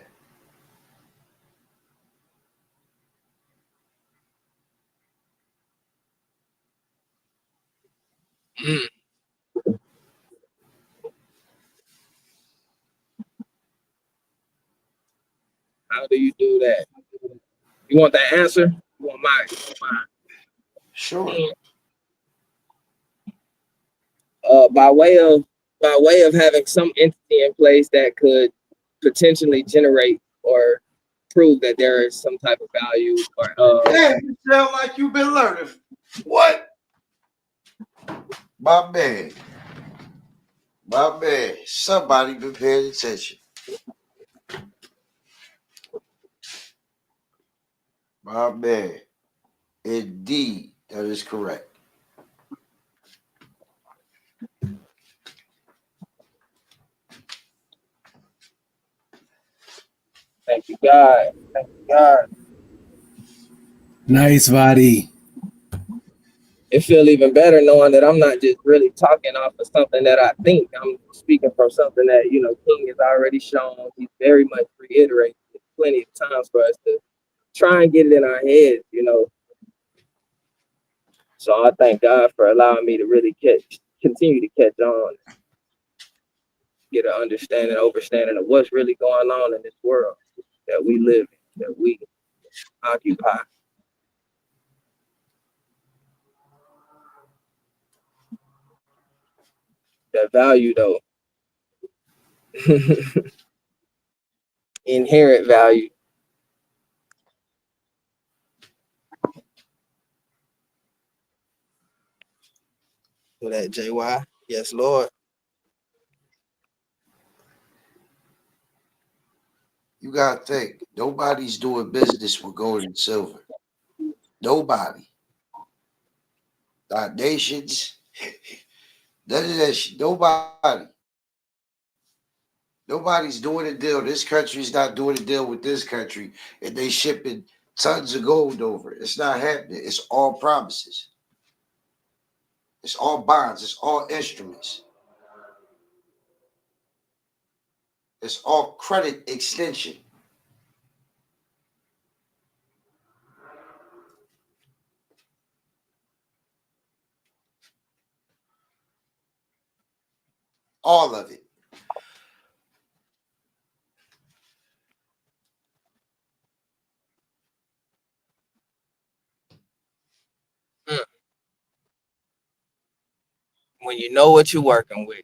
Mm, how do you do that? You want that answer? You want my
Sure.
opinion? By way of having some entity in place that could potentially generate or prove that there is some type of value or
Damn, you sound like you've been learning. What? My man. My man. Somebody been paying attention. My man. Indeed, that is correct.
thank you God. Thank you God.
Nice, Vadi.
It feel even better knowing that I'm not just really talking off of something that I think. I'm speaking from something that, King has already shown. He's very much reiterated plenty of times for us to try and get it in our heads. So I thank God for allowing me to really continue to catch on, get an overstanding of what's really going on in this world that we live in, that we occupy. That value, though, inherent value. For that, JY. Yes, Lord.
You gotta think. Nobody's doing business with gold and silver. Nobody. Not nations. None of that shit. Nobody. Nobody's doing a deal. This country's not doing a deal with this country, and they shipping tons of gold over. It's not happening. It's all promises. It's all bonds. It's all instruments. It's all credit extension. All of it.
Mm. When you know what you're working with.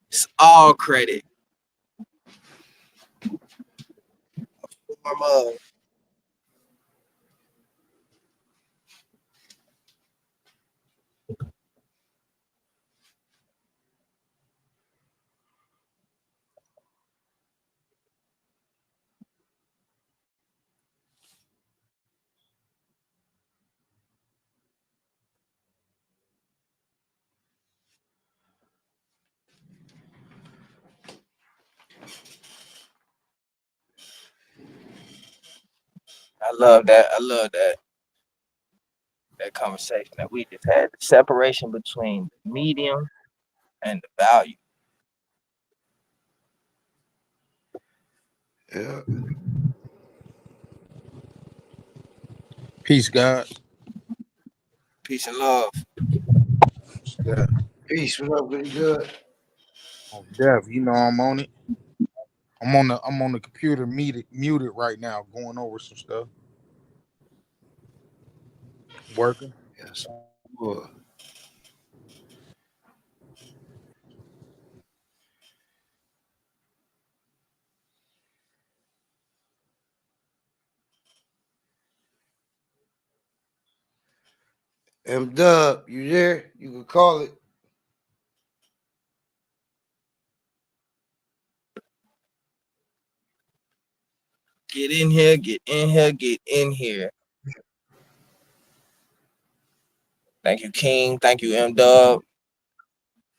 It's all credit. Form of I love that. I love that conversation that we just had. The separation between the medium and the value.
Yeah.
Peace, God.
Peace and love.
Yeah.
Peace. What up? Pretty good.
Oh, Dev, I'm on it. I'm on the computer muted right now, going over some stuff. Working.
Yes. Well, M Dub, you there? You can call it.
Get in here, get in here, get in here. Thank you, King. Thank you, M Dub.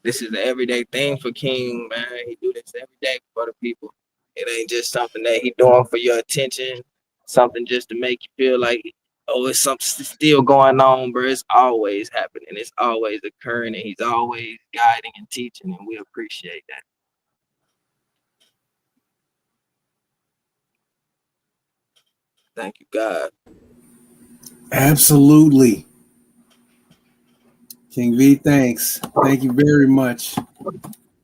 This is an everyday thing for King, man. He do this every day for the people. It ain't just something that he doing for your attention, something just to make you feel like, oh, it's something still going on, bro. It's always happening. It's always occurring, and he's always guiding and teaching, and we appreciate that. Thank you, God.
Absolutely. King V, thanks. Thank you very much.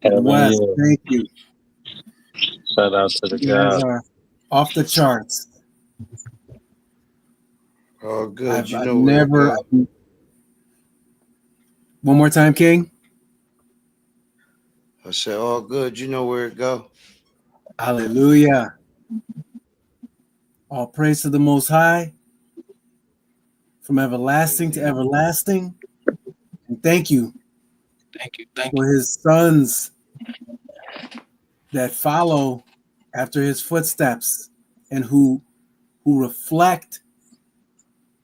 Wes, thank you.
Shout out to the
You guys
guy.
are off the charts.
Oh, good.
I've
you know
never.
where it
One more time, King.
go. I said, all good. You know where it go.
Hallelujah. All praise to the Most High, from everlasting to everlasting. And thank you
Thank you. Thank
for
you.
his sons that follow after his footsteps and who reflect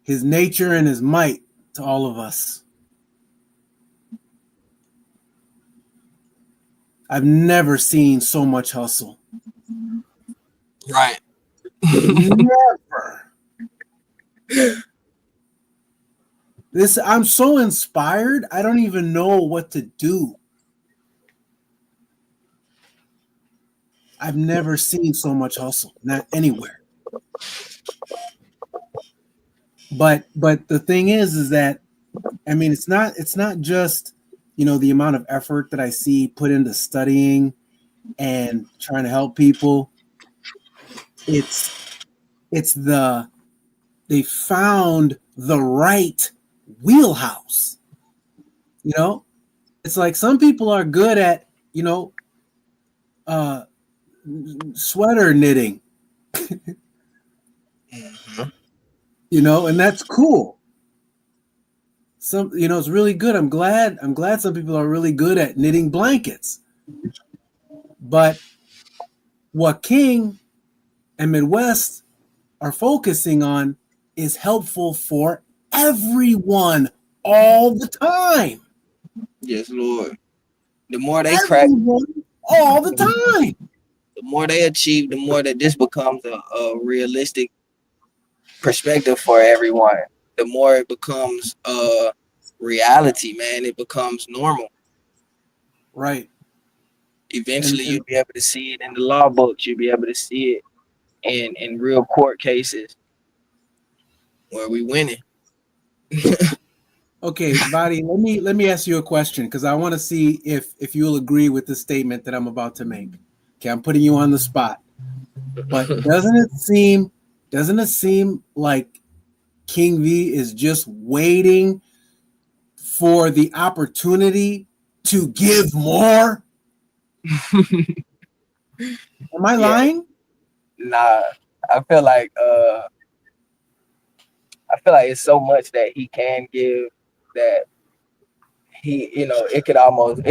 his nature and his might to all of us. I've never seen so much hustle.
Right.
Never. I'm so inspired. I don't even know what to do. I've never seen so much hustle, not anywhere. But the thing is that, I mean, it's not just, the amount of effort that I see put into studying and trying to help people. It's they found the right wheelhouse. It's like some people are good at, sweater knitting, and that's cool. It's really good. I'm glad some people are really good at knitting blankets. But what King and Midwest are focusing on is helpful for everyone all the time.
Yes, Lord. The more they crack,
all the time.
The more they achieve, the more that this becomes a realistic perspective for everyone. The more it becomes reality, man. It becomes normal.
Right.
Eventually, you'll be able to see it in the law books. You'll be able to see it in real court cases where we winning.
Okay, Vadi, let me ask you a question, because I want to see if you'll agree with the statement that I'm about to make. Okay, I'm putting you on the spot. But doesn't it seem like King V is just waiting for the opportunity to give more? Am I lying?
Nah, I feel like it's so much that he can give that he, it could almost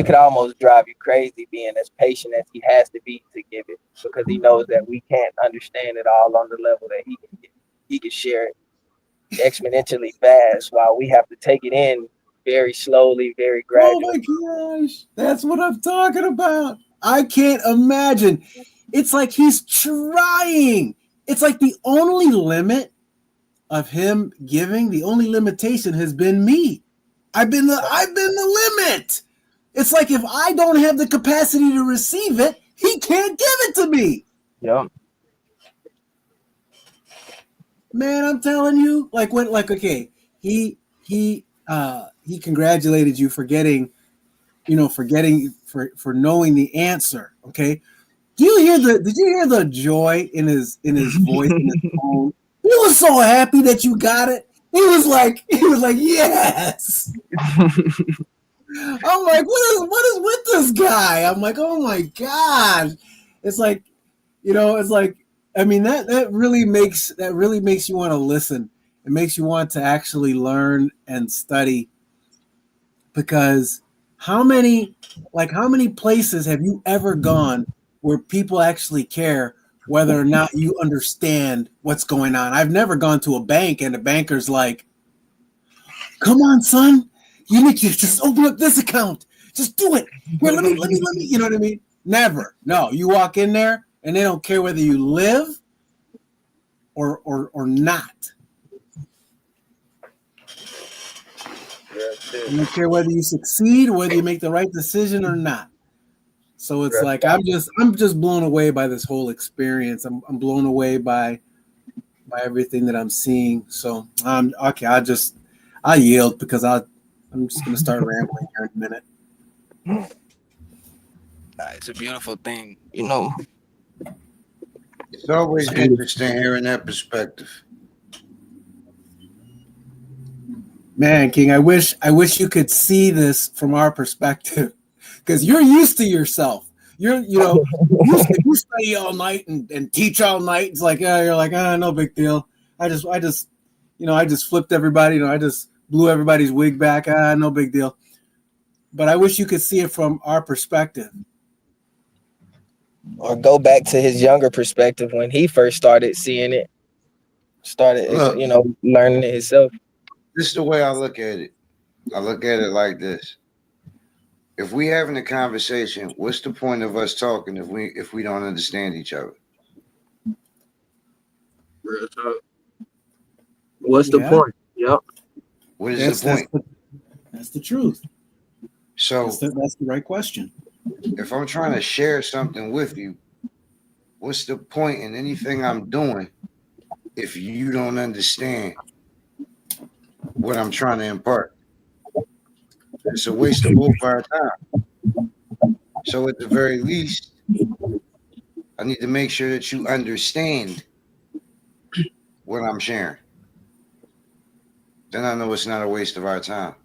drive you crazy being as patient as he has to be to give it, because he knows that we can't understand it all on the level that he can share it exponentially fast, while we have to take it in very slowly, very gradually.
Oh my gosh, that's what I'm talking about. I can't imagine. It's like he's trying. It's like the only limit of him giving, the only limitation has been me. I've been the limit. It's like if I don't have the capacity to receive it, he can't give it to me.
Yep.
Man, I'm telling you, okay, he congratulated you for getting, for knowing the answer. Okay. Did you hear the joy in his voice, in his tone? He was so happy that you got it. He was like, yes. I'm like, what is with this guy? I'm like, oh my God. It's like, I mean, that really makes you want to listen It makes you want to actually learn and study, because how many places have you ever gone where people actually care whether or not you understand what's going on? I've never gone to a bank and the banker's like, "Come on, son, you need to just open up this account. Just do it. Here, let me, you know what I mean?" Never. No, you walk in there and they don't care whether you live or not. They don't care whether you succeed, whether you make the right decision or not. So it's like I'm just blown away by this whole experience. I'm blown away by everything that I'm seeing. So okay. I yield because I'm just gonna start rambling here in a minute.
It's a beautiful thing, you know.
It's always interesting hearing that perspective.
Man, King, I wish you could see this from our perspective, because you're used to yourself. You study all night and teach all night. It's like you're like, no big deal. I just flipped everybody. I just blew everybody's wig back. No big deal. But I wish you could see it from our perspective.
Or go back to his younger perspective when he first started seeing it,
Look,
learning it himself.
This is the way I look at it. I look at it like this. If we having a conversation, what's the point of us talking if we don't understand each other?
Real talk. What's the point? Yep.
What is the point?
That's the truth.
So
that's the right question.
If I'm trying to share something with you, what's the point in anything I'm doing if you don't understand what I'm trying to impart? It's a waste of both our time. So at the very least, I need to make sure that you understand what I'm sharing. Then I know it's not a waste of our time.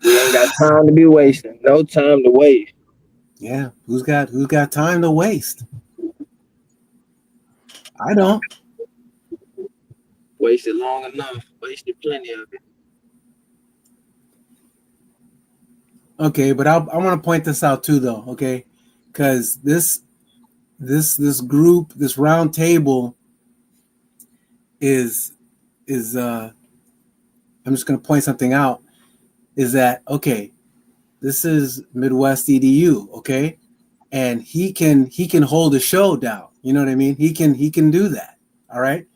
Ain't got time to be wasting. No time to waste.
Yeah, who's got time to waste? I don't.
Wasted long enough. Wasted plenty of it.
Okay, but I want to point this out too, though. Okay, because this group, this round table, is I'm just going to point something out. Is that okay? This is Midwest EDU, okay, and he can hold a show down. You know what I mean? He can do that. All right.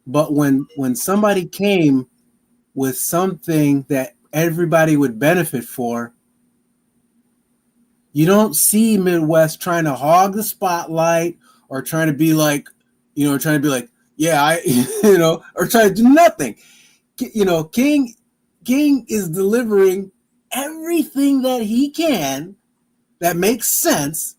But when somebody came with something that everybody would benefit for, you don't see Midwest trying to hog the spotlight or trying to be like, yeah, or trying to do nothing. King is delivering everything that he can that makes sense,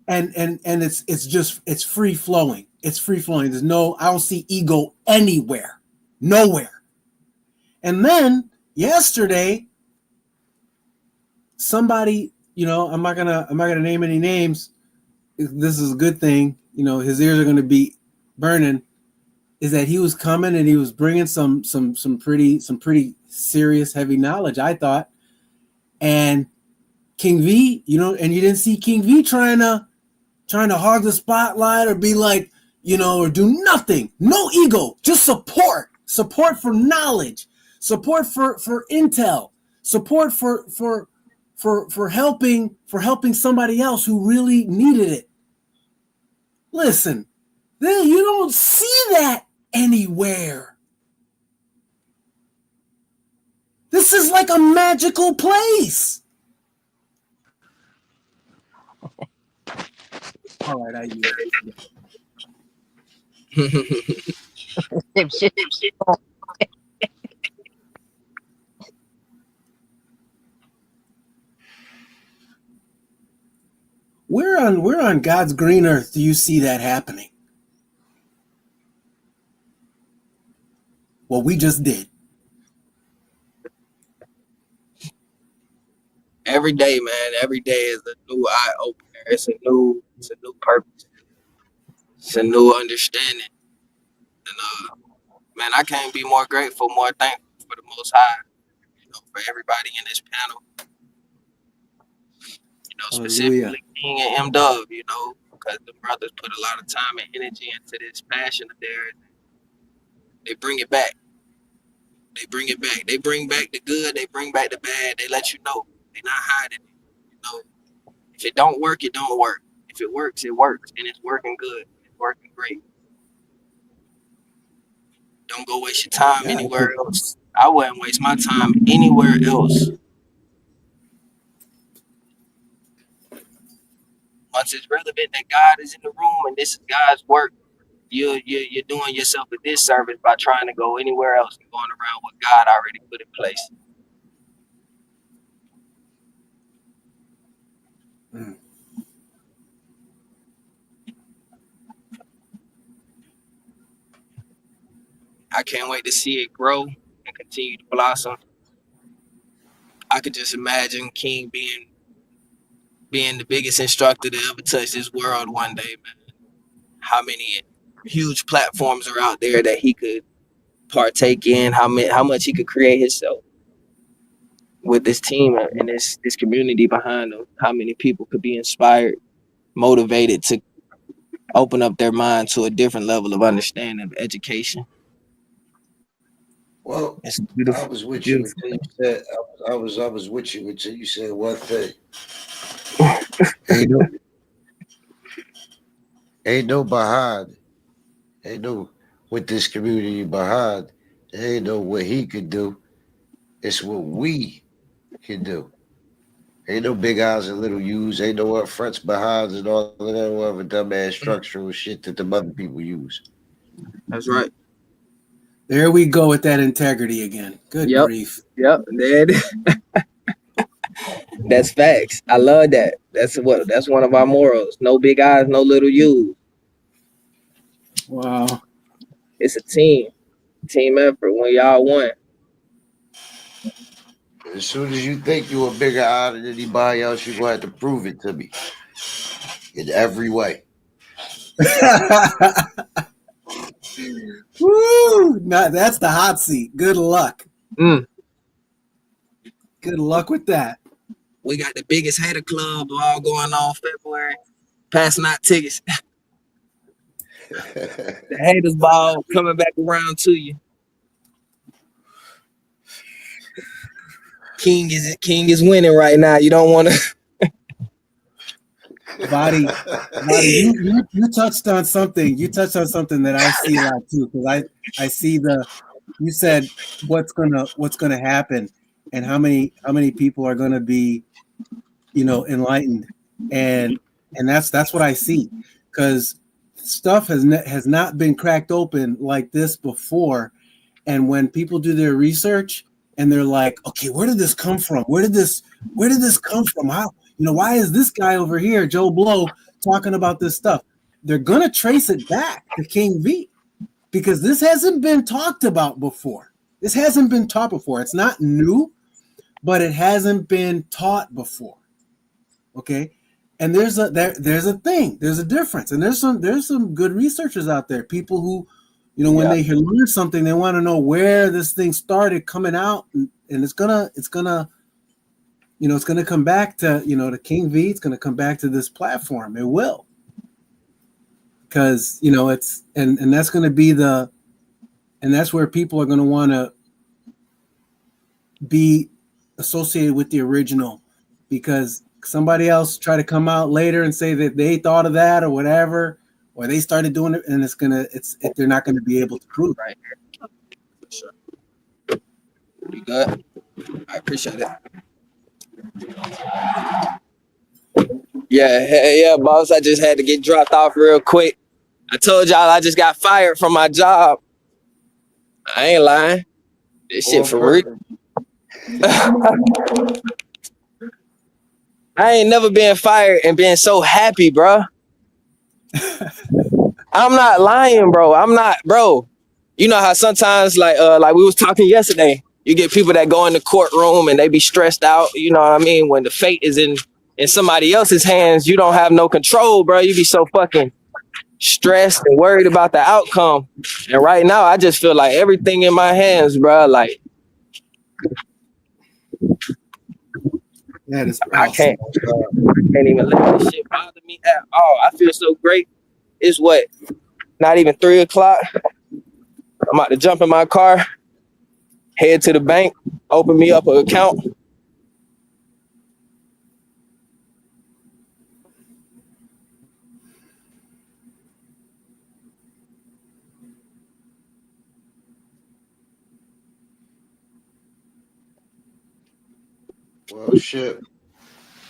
and it's free flowing. It's free flowing. I don't see ego anywhere, nowhere. And then yesterday, somebody, I'm not gonna name any names. This is a good thing. His ears are gonna be burning. Is that he was coming and he was bringing some pretty serious heavy knowledge, I thought. And King V, and you didn't see King V trying to hog the spotlight or be like, or do nothing. No ego, just support for knowledge, support for intel, support for helping somebody else who really needed it. Listen, you don't see that anywhere. This is like a magical place. All right, I use Where on God's green earth do you see that happening? Well, we just did.
Every day, man. Every day is a new eye opener. It's a new purpose. It's a new understanding. And man, I can't be more grateful, more thankful for the Most High, for everybody in this panel,
Hallelujah.
specifically King and M Dub, because the brothers put a lot of time and energy into this passion of theirs. They bring it back. They bring it back. They bring back the good. They bring back the bad. They let you know. They're not hiding it. If it don't work, it don't work. If it works, it works, and it's working good. It's working great. Don't go waste your time anywhere else. I wouldn't waste my time anywhere else. Once it's relevant that God is in the room and this is God's work, you're doing yourself a disservice by trying to go anywhere else and going around what God already put in place. I can't wait to see it grow and continue to blossom. I could just imagine King being the biggest instructor to ever touch this world one day, man. How many huge platforms are out there that he could partake in? How much he could create himself with this team and this community behind him? How many people could be inspired, motivated to open up their mind to a different level of understanding of education?
Well,
It's beautiful.
I was with you until you said I was with you until you said one thing. Ain't no behind. Ain't no with this community behind. Ain't no what he could do. It's what we can do. Ain't no big eyes and little U's. Ain't no up fronts, behinds, and all of that whatever dumbass structural shit that the other people use.
That's right.
There we go with that integrity again. Good
Yep.
grief.
Yep, there it is. That's facts. I love that. That's one of our morals. No big eyes, no little U's.
Wow.
It's a team effort when y'all won.
As soon as you think you're a bigger eye than anybody else, you're going to have to prove it to me in every way.
Woo! That's the hot seat. Good luck.
Mm.
Good luck with that.
We got the biggest hater club all going on February. Passing out tickets. The haters ball coming back around to you. King is winning right now. You don't want to.
Vadi, you touched on something. You touched on something that I see a lot too. Because I see you said what's gonna happen and how many people are gonna be, enlightened, and that's what I see. Because stuff has not been cracked open like this before, and when people do their research and they're like, okay, where did this come from? Where did this come from? How? Why is this guy over here, Joe Blow, talking about this stuff? They're going to trace it back to King V because this hasn't been talked about before. This hasn't been taught before. It's not new, but it hasn't been taught before. Okay? And there's a thing. There's a difference. And there's some good researchers out there, people who, when they learn something, they want to know where this thing started coming out, and it's gonna come back to, to King V. It's going to come back to this platform. It will. Because, it's, and that's going to be and that's where people are going to want to be associated with the original, because somebody else try to come out later and say that they thought of that or whatever, or they started doing it, and they're not going to be able to prove it.
Right. Sure. You good? I appreciate it. Yeah, boss. I just had to get dropped off real quick. I told y'all I just got fired from my job. I ain't lying. This shit for real. I ain't never been fired and been so happy, bro. I'm not lying, bro. I'm not, bro. You know how sometimes, like we was talking yesterday, you get people that go in the courtroom and they be stressed out. You know what I mean? When the fate is in somebody else's hands, you don't have no control, bro. You be so fucking stressed and worried about the outcome. And right now, I just feel like everything in my hands, bro. Like
That is
I
awesome.
can't even let this shit bother me at all. I feel so great. It's what? Not even 3 o'clock. I'm about to jump in my car, head to the bank, open me up an account.
Well, shit.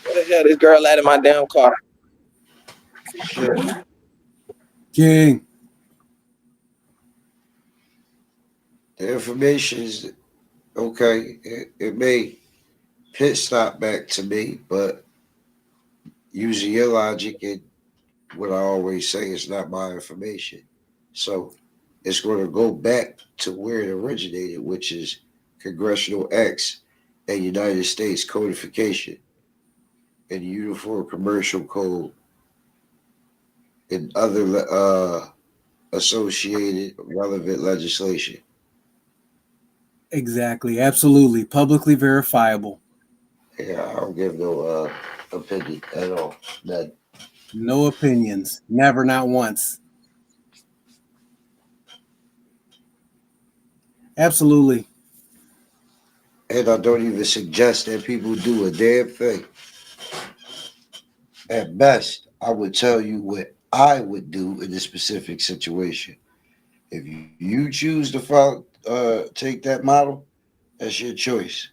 Where the hell this girl at in my damn car?
Shit.
King.
The information is okay. It may pit stop back to me, but using your logic and what I always say is not my information. So it's going to go back to where it originated, which is Congressional Acts and United States Codification and the Uniform Commercial Code and other associated relevant legislation.
Exactly. Absolutely. Publicly verifiable.
Yeah, I don't give no opinion at all. None.
No opinions. Never, not once. Absolutely.
And I don't even suggest that people do a damn thing. At best, I would tell you what I would do in this specific situation. If you choose to follow, take that model, that's your choice.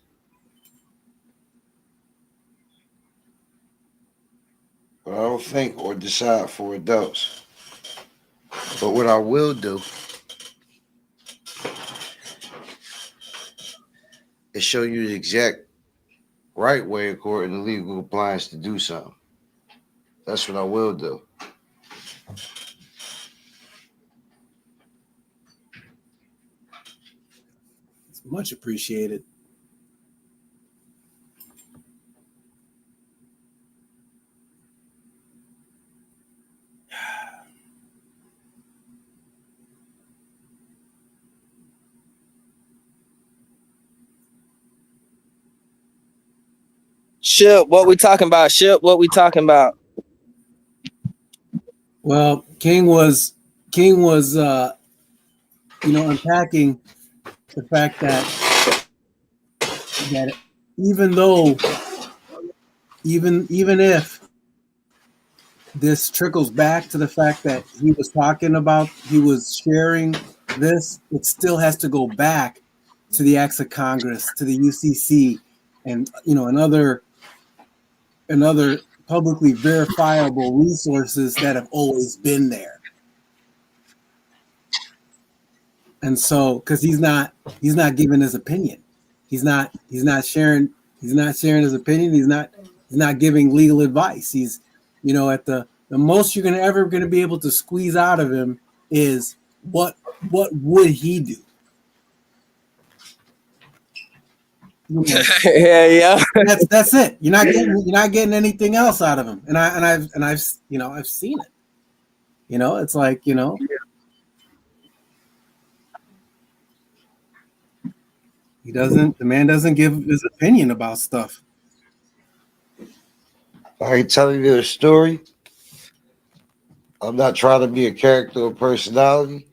But I don't think or decide for adults. But what I will do is show you the exact right way according to legal compliance to do something. That's what I will do.
It's much appreciated.
Ship, what we talking about? Ship, what we talking about?
Well, King was unpacking the fact that even though even if this trickles back to the fact that he was sharing this, it still has to go back to the acts of Congress, to the UCC, and another publicly verifiable resources that have always been there. And so, because he's not giving his opinion, he's not sharing his opinion. He's not giving legal advice. He's, at the most you're ever going to be able to squeeze out of him is what would he do?
Yeah.
That's it. You're not getting anything else out of him. And I've seen it. It's like, the man doesn't give his opinion about stuff.
I ain't telling you a story. I'm not trying to be a character or personality.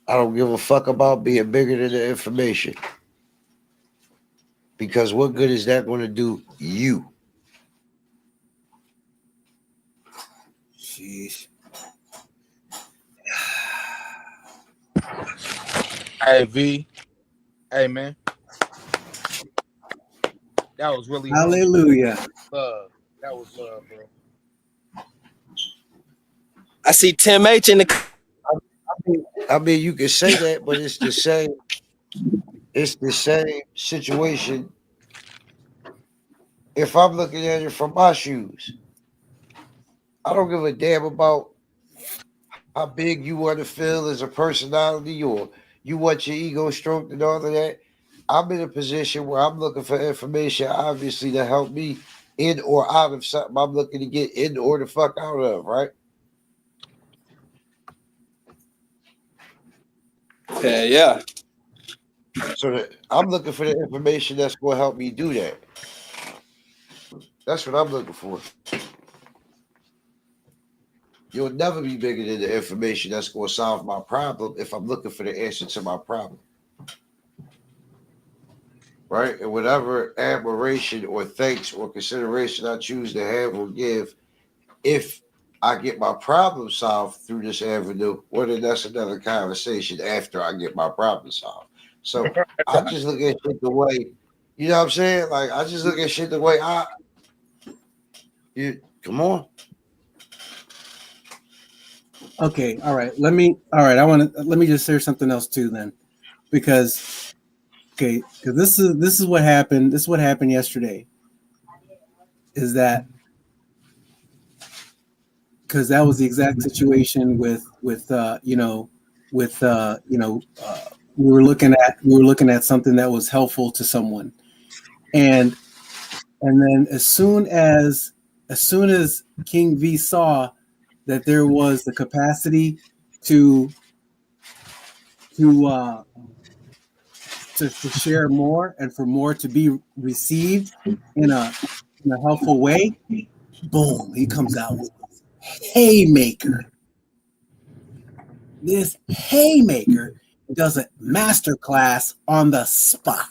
I don't give a fuck about being bigger than the information. Because what good is that going to do you?
Sheesh.
Hey V, hey man, that was really
Hallelujah.
love. That was love, bro.
I see Tim H in the.
I mean, you can say that, but it's the same. It's the same situation. If I'm looking at it from my shoes, I don't give a damn about how big you want to feel as a personality or you want your ego stroked and all of that. I'm in a position where I'm looking for information, obviously, to help me in or out of something I'm looking to get in or the fuck out of, right?
Yeah.
So I'm looking for the information that's going to help me do that. That's what I'm looking for. You'll never be bigger than the information that's going to solve my problem if I'm looking for the answer to my problem. Right? And whatever admiration or thanks or consideration I choose to have or give, if I get my problem solved through this avenue, well, then that's another conversation after I get my problem solved. So I just look at shit the way, you know what I'm saying? Like, I just look at shit the way come on.
Okay, all right. Let me just share something else too then. Because this is what happened. This is what happened yesterday. Is that because that was the exact situation with we were looking at something that was helpful to someone, and then as soon as King V saw that there was the capacity to share more and for more to be received in a helpful way, boom, he comes out with this haymaker. This haymaker does a masterclass on the spot.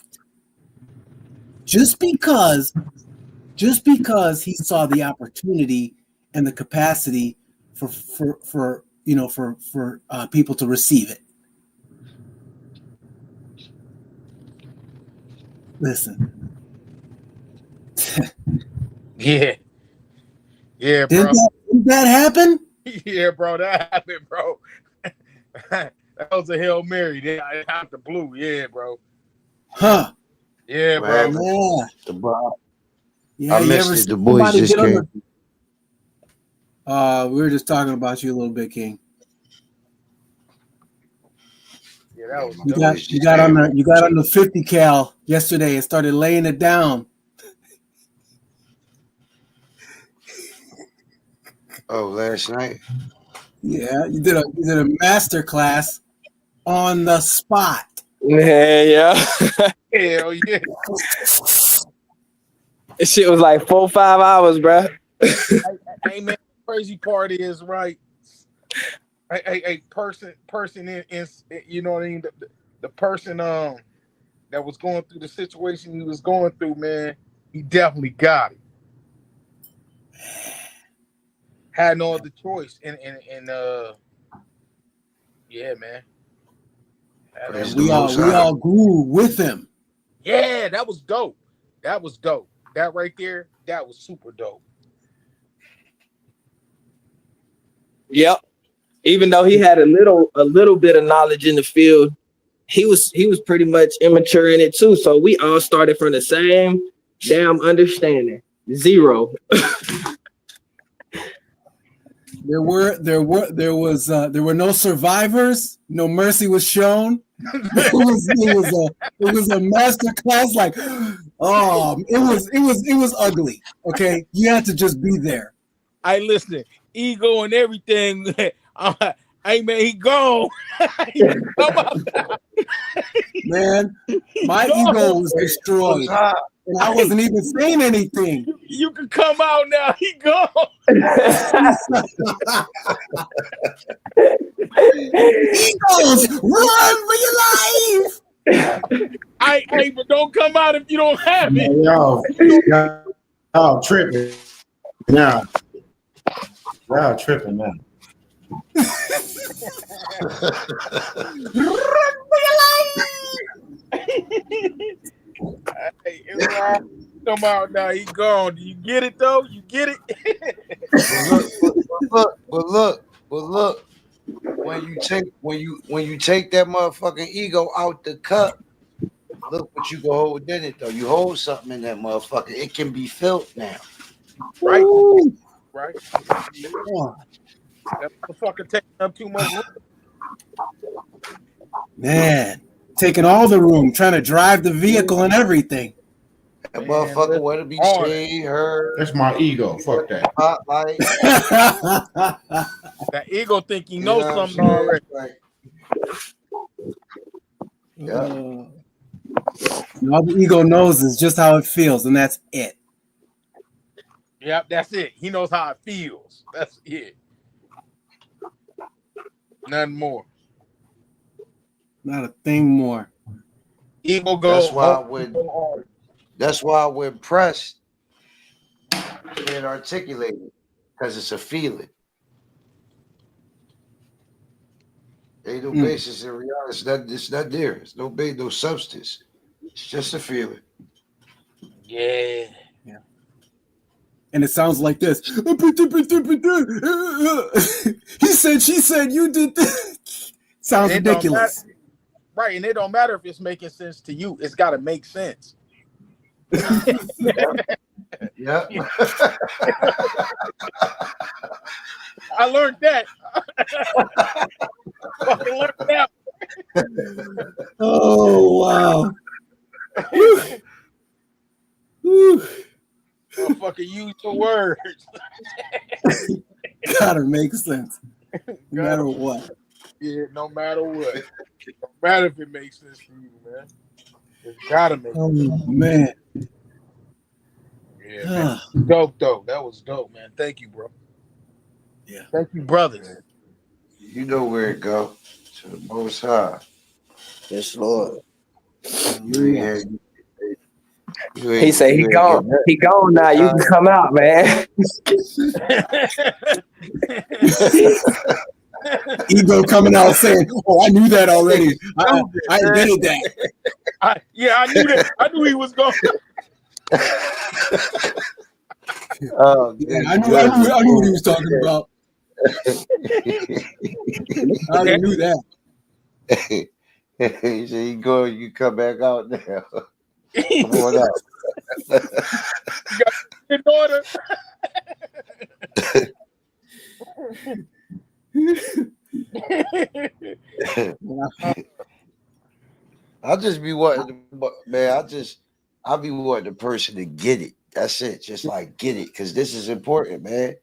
Just because he saw the opportunity and the capacity for people to receive it. Listen.
Yeah, bro.
Didn't that happen?
Yeah, bro, that happened, bro. That was a Hail Mary. Then I out the blue. Yeah, bro.
Huh?
Yeah, bro.
Yeah. Yeah,
I missed it. The boys just came.
We were just talking about you a little bit, King.
Yeah, that was
you got on the 50 cal yesterday and started laying it down.
Oh, last night?
Yeah, you did a master class on the spot.
Yeah.
hell yeah.
This shit was like 4 or 5 hours, bro.
Hey man, crazy part is right. A person in you know what I mean. The person that was going through the situation he was going through, man, he definitely got it. Had no other choice, and yeah, man.
We all grew with him.
Yeah, that was dope. That was dope. That right there, that was super dope.
Yep. Even though he had a little bit of knowledge in the field, he was pretty much immature in it too. So we all started from the same damn understanding. Zero.
There were no survivors. No mercy was shown. It was a master class. Like, it was ugly. Okay, you had to just be there.
I listen, ego and everything. Hey man, he gone.
Man, my ego was destroyed, and I wasn't even saying anything.
You can come out now. He gone.
Egos, run for your life.
Hey, but don't come out if you don't have it.
Y'all tripping now. Y'all tripping now.
Run for your life.
Hey, come out now. He gone. Do you get it though? You get it?
But look. When you take that motherfucking ego out the cup, look what you go hold in it though. You hold something in that motherfucker. It can be felt now.
Right.
Ooh.
Right.
Oh,
That motherfucker taking up too much room.
man, taking all the room, trying to drive the vehicle and everything.
That
Man,
motherfucker want to be seen, heard.
That's my ego. Fuck that.
Spotlight.
That ego think he knows something already.
Like, Yeah.
All the ego knows is just how it feels, and that's it.
Yep, that's it. He knows how it feels. That's it. Nothing more.
Not a thing more.
Ego
That's
go
why
home.
when that's why when pressed, can't articulate it because it's a feeling. Ain't no basis in reality. It's not there. It's no base, no substance. It's just a feeling.
Yeah.
And it sounds like this. He said, she said, you did this. Sounds
And it don't
ridiculous.
Right, and it don't matter if it's making sense to you. It's got to make sense.
Yeah.
I learned that. Fucking learned that.
Oh, wow. Whew.
Motherfucker, use the words.
Gotta make sense. No matter
Gotta-
what.
Yeah, no matter what. No matter if it makes sense to you, man. It's gotta make sense.
Oh, man.
Yeah, man. Dope, though. That was dope, man. Thank you, bro.
Yeah.
Thank you, brothers.
You know where it go. To the Most High.
Yes, Lord.
You ain't- you ain't-
He said he
you ain't
gone.
get
He gone now. You can come out, man.
Ego coming out saying, "Oh, I knew that already. I invented that."
I knew that. I knew he was going.
Oh,
Yeah, I knew what he was talking about. I already knew that.
He said, you come back out now. Come on out.
Your daughter.
I'll just be wanting, man. I'll be wanting the person to get it. That's it. Just like get it, because this is important, man.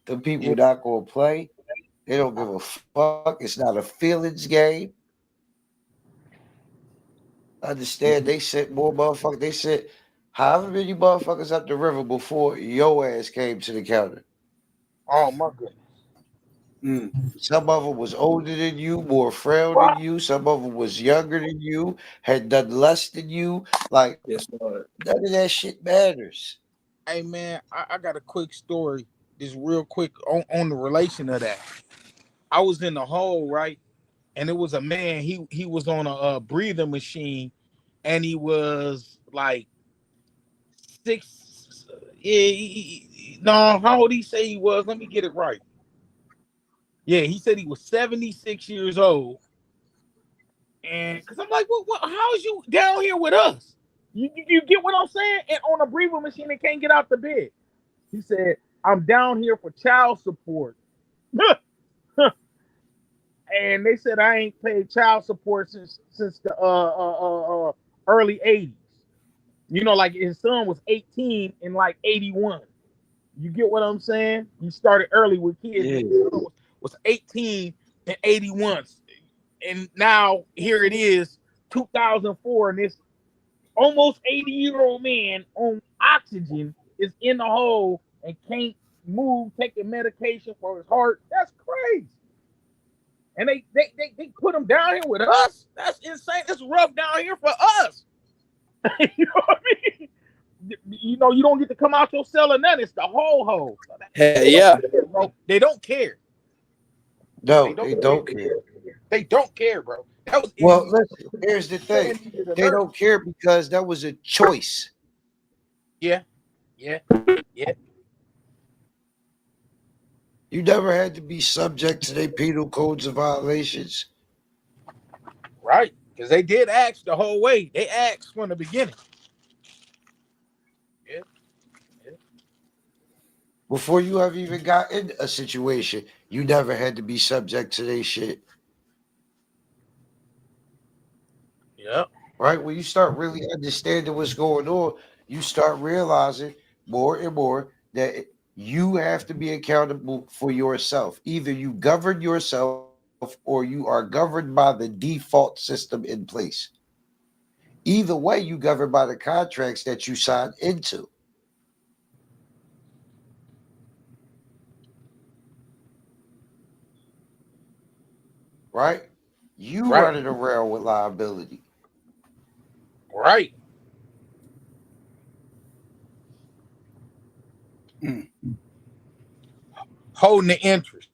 The people not gonna play. They don't give a fuck. It's not a feelings game. Understand? They sent more motherfuckers. They sent however many motherfuckers up the river before your ass came to the counter.
Oh my goodness.
Some of them was older than you, more frail than you. Some of them was younger than you, had done less than you. Like,
Yes, Lord.
none of that shit matters.
Hey man, I got a quick story. Just real quick on the relation of that. I was in the hole, right? And it was a man, he was on a breathing machine, and he was like 6. No, how old he say he was? Let me get it right. Yeah, he said he was 76 years old. And because I'm like, what? How is you down here with us? You get what I'm saying? And on a breathing machine and can't get out the bed. He said, I'm down here for child support. And they said I ain't paid child support since the early 80s. You know, like his son was 18 in like 81. You get what I'm saying? He started early with kids.
Yeah.
His son was 18 in 81. And now here it is, 2004, and this almost 80-year-old man on oxygen is in the hole and can't move, taking medication for his heart. That's crazy. And they put him down here with us. That's insane. It's rough down here for us. You know what I mean? You know, you don't get to come out your cell or nothing. It's the whole hole.
Hell yeah.
Bro. They don't care.
No, they don't care.
They don't care, bro. That was
Well, listen, here's the thing. They don't care because that was a choice.
Yeah.
You never had to be subject to their penal codes of violations.
Right. Because they did ask the whole way. They asked from the beginning. Yeah.
Before you ever even got in a situation, you never had to be subject to their shit.
Yep.
Right? When you start really understanding what's going on, you start realizing more and more that you have to be accountable for yourself. Either you govern yourself or you are governed by the default system in place. Either way, you governed by the contracts that you signed into. Right? You
Right.
running around with liability.
Right. Holding the interest.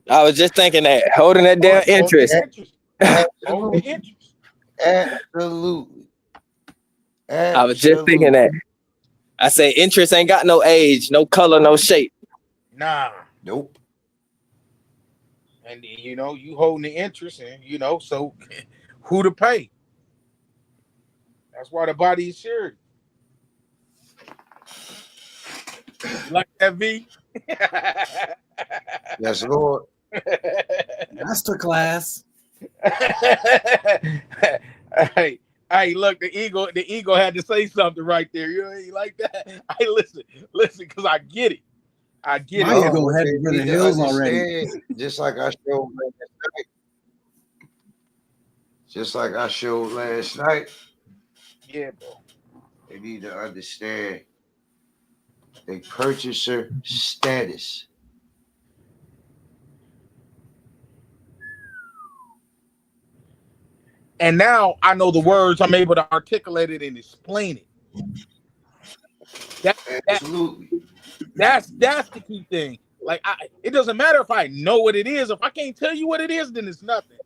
I was just thinking that holding that damn
Holding
interest.
the interest. Holding the
Absolutely.
interest.
Absolutely.
I was just thinking that. I say interest ain't got no age, no color, no shape.
Nah.
Nope.
And you know, you holding the interest, and you know, so who to pay? That's why the body is shared. You like that, V?
Yes, Lord.
Masterclass.
Hey, hey, look, the ego had to say something right there. You like that? Hey, listen, because I get it. I get
My
it.
ego
what
had
they
to go
need
to
to
hills already.
understand, just like I showed last night,
Yeah, bro.
they need to understand a purchaser status.
And now I know the words. I'm able to articulate it and explain it.
Absolutely.
That's the key thing. Like, it doesn't matter if I know what it is. If I can't tell you what it is, then it's nothing.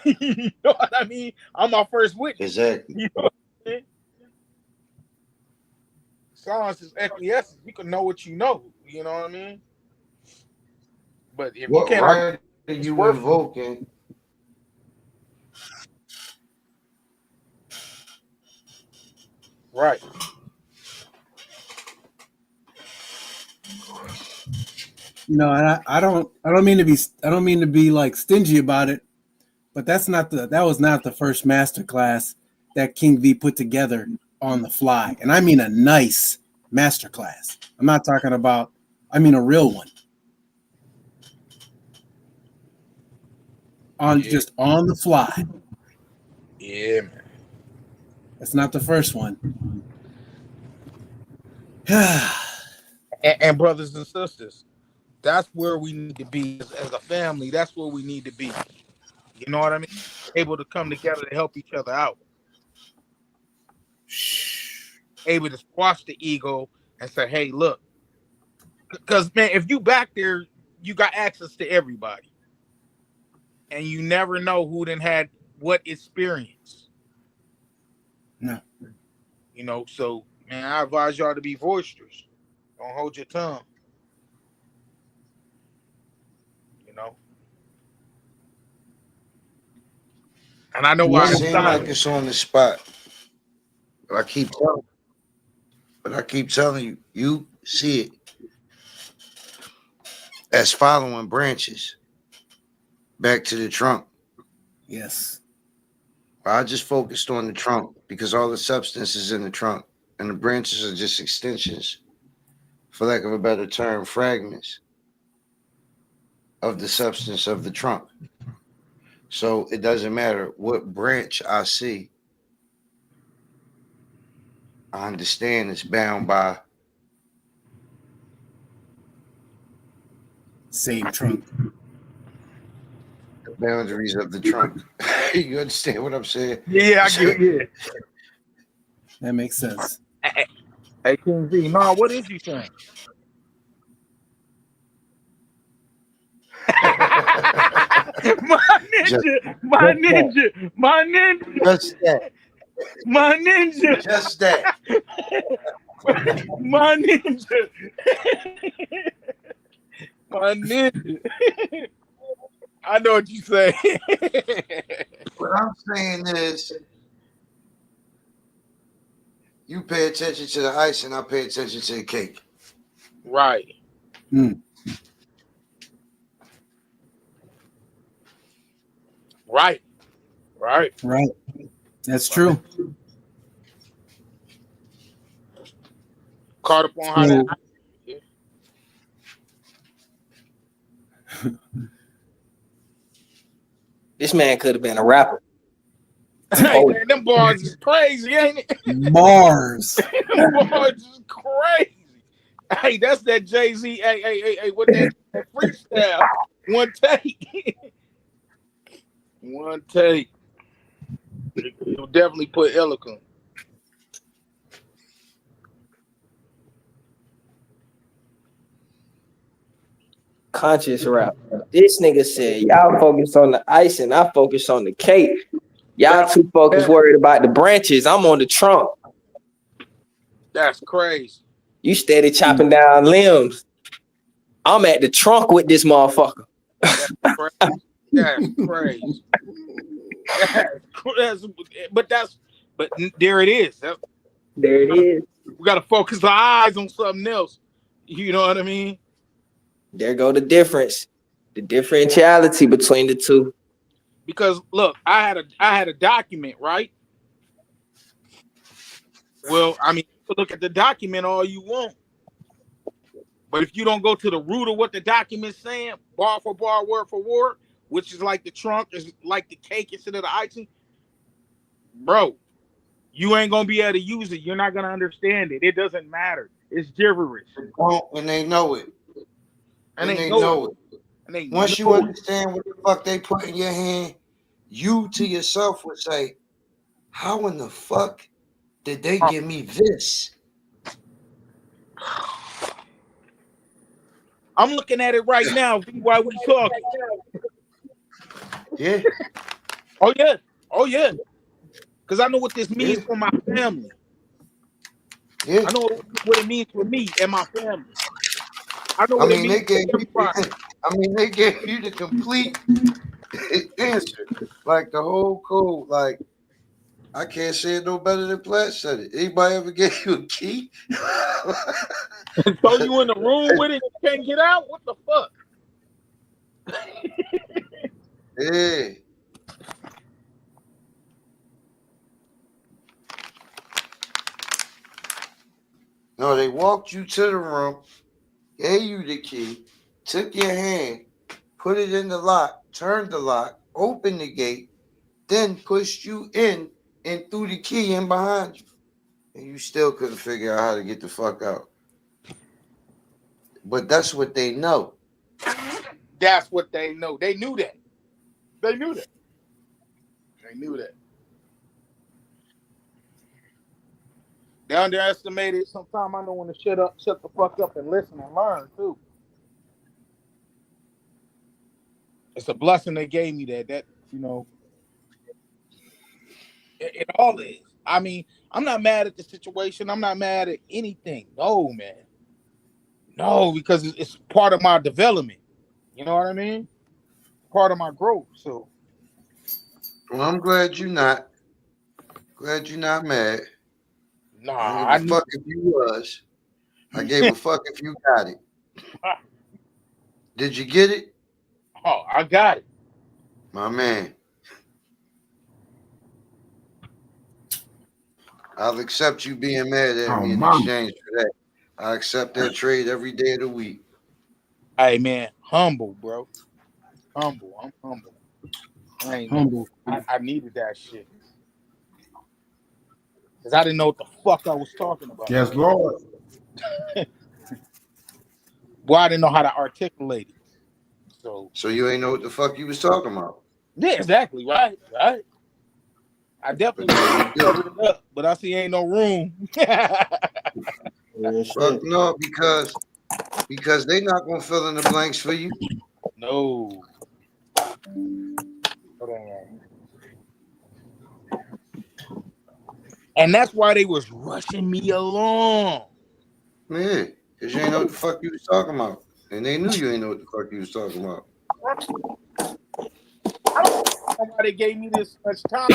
You know what I mean? I'm my first witness.
Exactly.
You know what I mean? Silence is acquiescence. You can know what you know. You know what I mean? But if
What
you can't,
right are you invoking?
right?
You know, and I don't mean to be like stingy about it, but that was not the first master class that King V put together on the fly. And I mean a nice master class. I'm not talking about, I mean a real one. Just on the fly.
Yeah, man.
That's not the first one.
And brothers and sisters, that's where we need to be as a family. That's where we need to be. You know what I mean? Able to come together to help each other out. Able to squash the ego and say, hey, look. Because, man, if you back there, you got access to everybody. And you never know who then had what experience.
No.
You know, so, man, I advise y'all to be boisterous. Don't hold your tongue. You know? And I know
It
why.
seems like it's on the spot. But I keep telling you, you see it as following branches back to the trunk.
Yes.
I just focused on the trunk because all the substance is in the trunk, and the branches are just extensions, for lack of a better term, fragments of the substance of the trunk. So it doesn't matter what branch I see. I understand it's bound by
Same trunk.
the boundaries of the trunk. You understand what I'm saying?
Yeah, I get it.
That makes sense.
Hey, King V, no, what is you saying? My ninja,
Just that.
my ninja,
Just that.
my ninja, my ninja. I know what you say.
What I'm saying is, you pay attention to the ice and I pay attention to the cake.
Right.
Mm.
Right. Right.
Right. That's true.
Caught up on how
So,
that.
This man could have been a rapper.
Hey, man, them bars is crazy, ain't it?
Mars.
Them bars is crazy. Hey, that's that Jay-Z. Hey, what that freestyle? One take. One take. You'll definitely put eloquent.
Conscious rap. This nigga said, y'all focus on the ice and I focus on the cake. Y'all too focused worried about the branches. I'm on the trunk.
That's crazy.
You steady chopping down limbs. I'm at the trunk with this motherfucker.
That's crazy. That's crazy. But there it is.
There it is.
We gotta focus our eyes on something else. You know what I mean?
There go the difference. The differentiality between the two.
Because look, I had a document, right? Well, I mean, you can look at the document all you want. But if you don't go to the root of what the document's saying, bar for bar, word for word, which is like the trunk, is like the cake instead of the icing, bro, you ain't gonna be able to use it. You're not gonna understand it. It doesn't matter. It's gibberish.
And they know it.
And
they know it.
And they
Once you understand what the fuck they put in your hand, you to yourself would say, how in the fuck did they give me this?
I'm looking at it right now while we talking.
Yeah.
Oh yeah. Oh yeah. Because I know what this means for my family.
Yeah.
I know what it means for me and my family. I know
I
what
mean,
it means
they gave you the complete answer. Like the whole code. Like, I can't say it no better than Platt said it. Anybody ever gave you a key?
So you in the room with it and can't get out? What the fuck?
Yeah. No, they walked you to the room, gave you the key, took your hand, put it in the lock, turned the lock, opened the gate, then pushed you in and threw the key in behind you. And you still couldn't figure out how to get the fuck out. But that's what they know.
That's what they know. They knew that. They knew that. They knew that. They underestimated. Sometimes I don't want to shut the fuck up and listen and learn too. It's a blessing they gave me that you know, it all is. I mean, I'm not mad at the situation. I'm not mad at anything. No, man. No, because it's part of my development. You know what I mean? Part of my growth. So,
Well, I'm glad you're not. Glad you're not mad.
nah,
I don't give a fuck if you was. I gave a fuck if you got it. Did you get it?
Oh, I got it.
My man. I'll accept you being mad at me in exchange for that. I accept that trade every day of the week.
Hey, man, humble, bro. Humble. I'm humble.
Humble.
I needed that shit. Because I didn't know what the fuck I was talking about.
Yes, Lord.
Well, I didn't know how to articulate it. So
you ain't know what the fuck you was talking about.
Yeah, exactly. Right. I definitely covered it up, but I see ain't no room.
Fuck no, because they not gonna fill in the blanks for you.
No. Hold on. And that's why they was rushing me along.
Yeah, because you ain't know what the fuck you was talking about. And they knew you ain't know what the fuck you was talking about.
Somebody gave me this much time.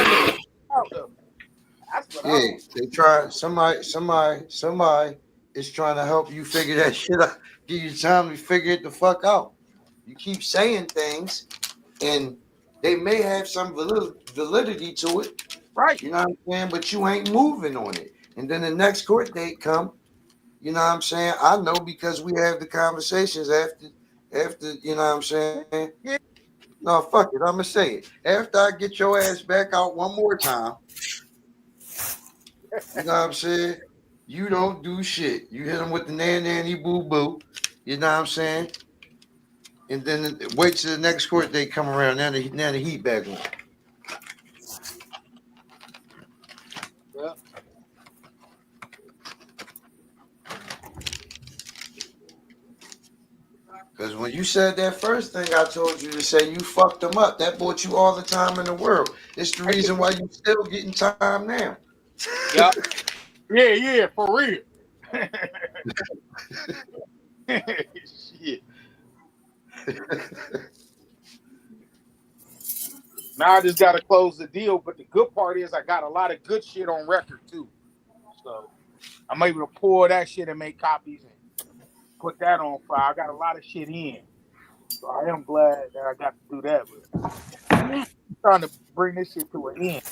That's what
they try. Somebody is trying to help you figure that shit out. Give you time to figure it the fuck out. You keep saying things, and they may have some validity to it.
Right.
You know what I'm saying? But you ain't moving on it. And then the next court date come, you know what I'm saying? I know because we have the conversations after, you know what I'm saying?
Yeah.
No, fuck it. I'ma say it. After I get your ass back out one more time, you know what I'm saying? You don't do shit. You hit him with the nanny boo boo. You know what I'm saying? And then wait till the next court they come around. Now the heat back on.
Yeah.
Because when you said that first thing I told you to say, you fucked them up. That bought you all the time in the world. It's the reason why you still getting time now.
Yeah. Yeah, for real. Shit. Now I just gotta close the deal, but the good part is I got a lot of good shit on record too. So I'm able to pull that shit and make copies and put that on file. I got a lot of shit in. So I am glad that I got to do that. But I'm trying to bring this shit to an end.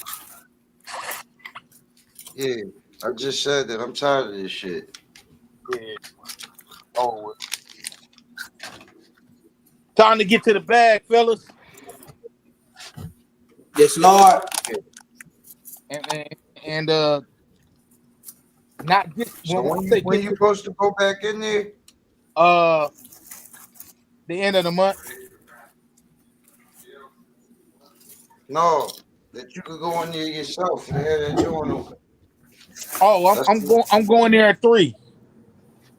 Yeah, I just said that I'm tired of this shit.
Yeah. Oh, time to get to the bag, fellas.
Yes, Lord.
And not just
So
when I say
when
get
you
to
supposed to go back in there?
the end of the month.
No, that you could go in there yourself and have that joint open.
Oh, I'm going there at 3.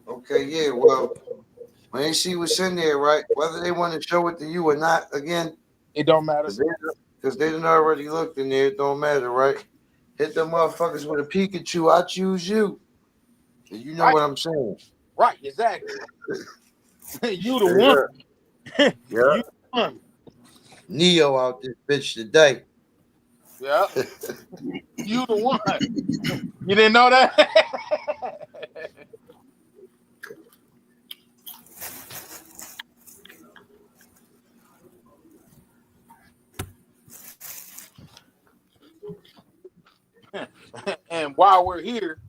Okay, yeah, well, when they see what's in there, right, whether they want to show it to you or not, again,
It don't matter.
because they done already looked in there, it don't matter, right? Hit them motherfuckers with a Pikachu, I choose you. You know
Right.
what I'm saying?
Right, exactly. You the
Straight
one.
up. Yeah.
You the one.
Neo out this bitch today.
Yeah. You the one. You didn't know that? And while we're here,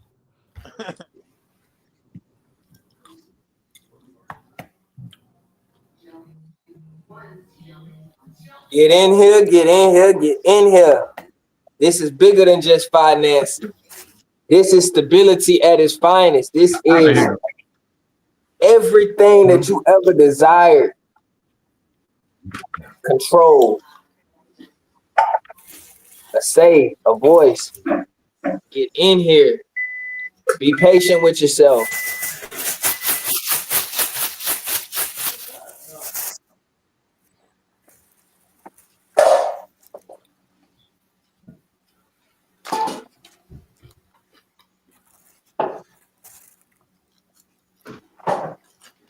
Get in here, get in here, get in here. This is bigger than just finance. This is stability at its finest. This is everything that you ever desired. Control. A say, a voice. Get in here. Be patient with yourself.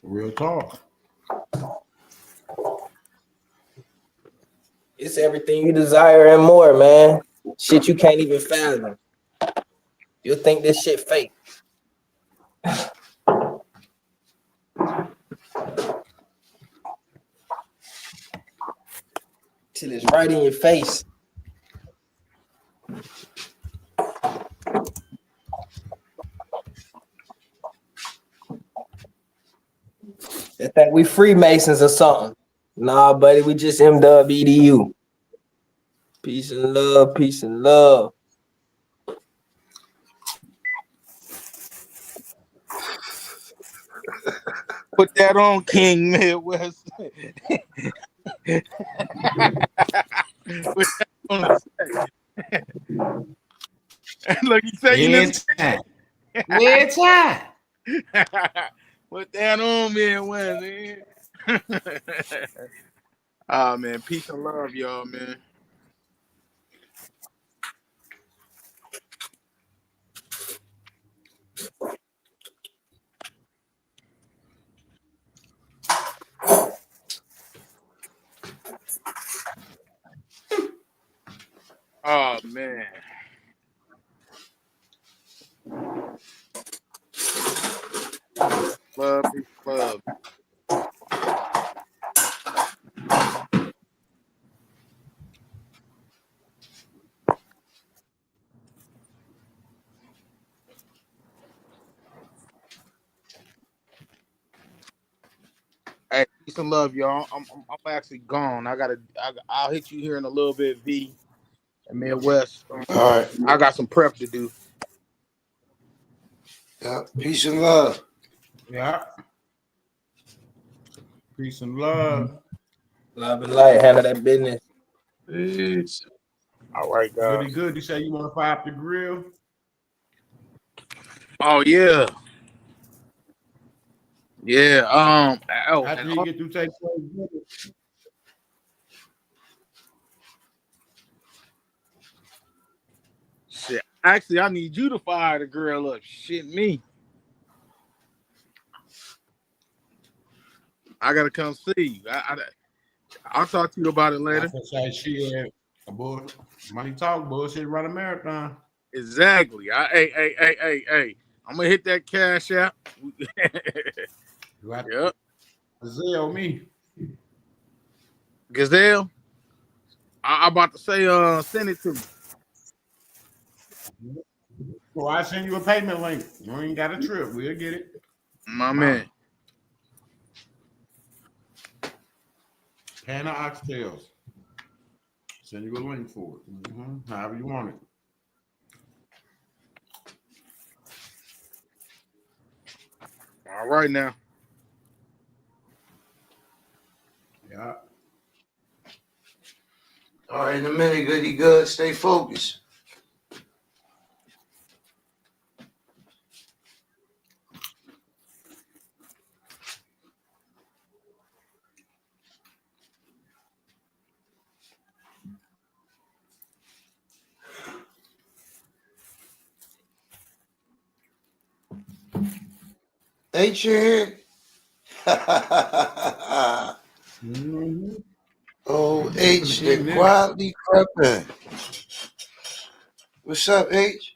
Real talk.
It's everything you desire and more, man. Shit you can't even fathom. You'll think this shit fake. Till it's right in your face. They think we Freemasons or something. Nah, buddy, we just MWEDU. Peace and love, peace and love.
put that on King Midwest. Put that on. Look, you say you listen.
It's time.
Put that on, Midwest, man. Oh man, peace and love, y'all, man. Oh man. Love, peace, love. Hey. Peace and love, y'all. I'm actually gone. I'll hit you here in a little bit, V and Midwest.
All right.
I got some prep to do.
Yeah. Peace and love.
Yeah. Peace and love.
Love and light. Handle that business.
Peace.
All right, guys.
Pretty good. You say you want to fire up the grill?
Oh yeah. Yeah. Oh,
After you get through taking place,
shit. Actually, I need you to fire the girl up. Shit, me. I gotta come see you. I'll talk to you about it later.
I say shit. Money talk bullshit. Run a marathon.
Exactly. Hey. I'm gonna hit that cash app.
You have
Yep.
to Zell me.
Gazelle. I'm about to say, send it to me.
Well, I send you a payment link. You ain't got a trip. We'll get it.
My man.
Pan of oxtails. Send you a link for it. However you want it.
All right now.
Yeah.
All right, in a minute, goody good. Stay focused. Ain't you here? Oh, H, they quietly crept in. What's up, H?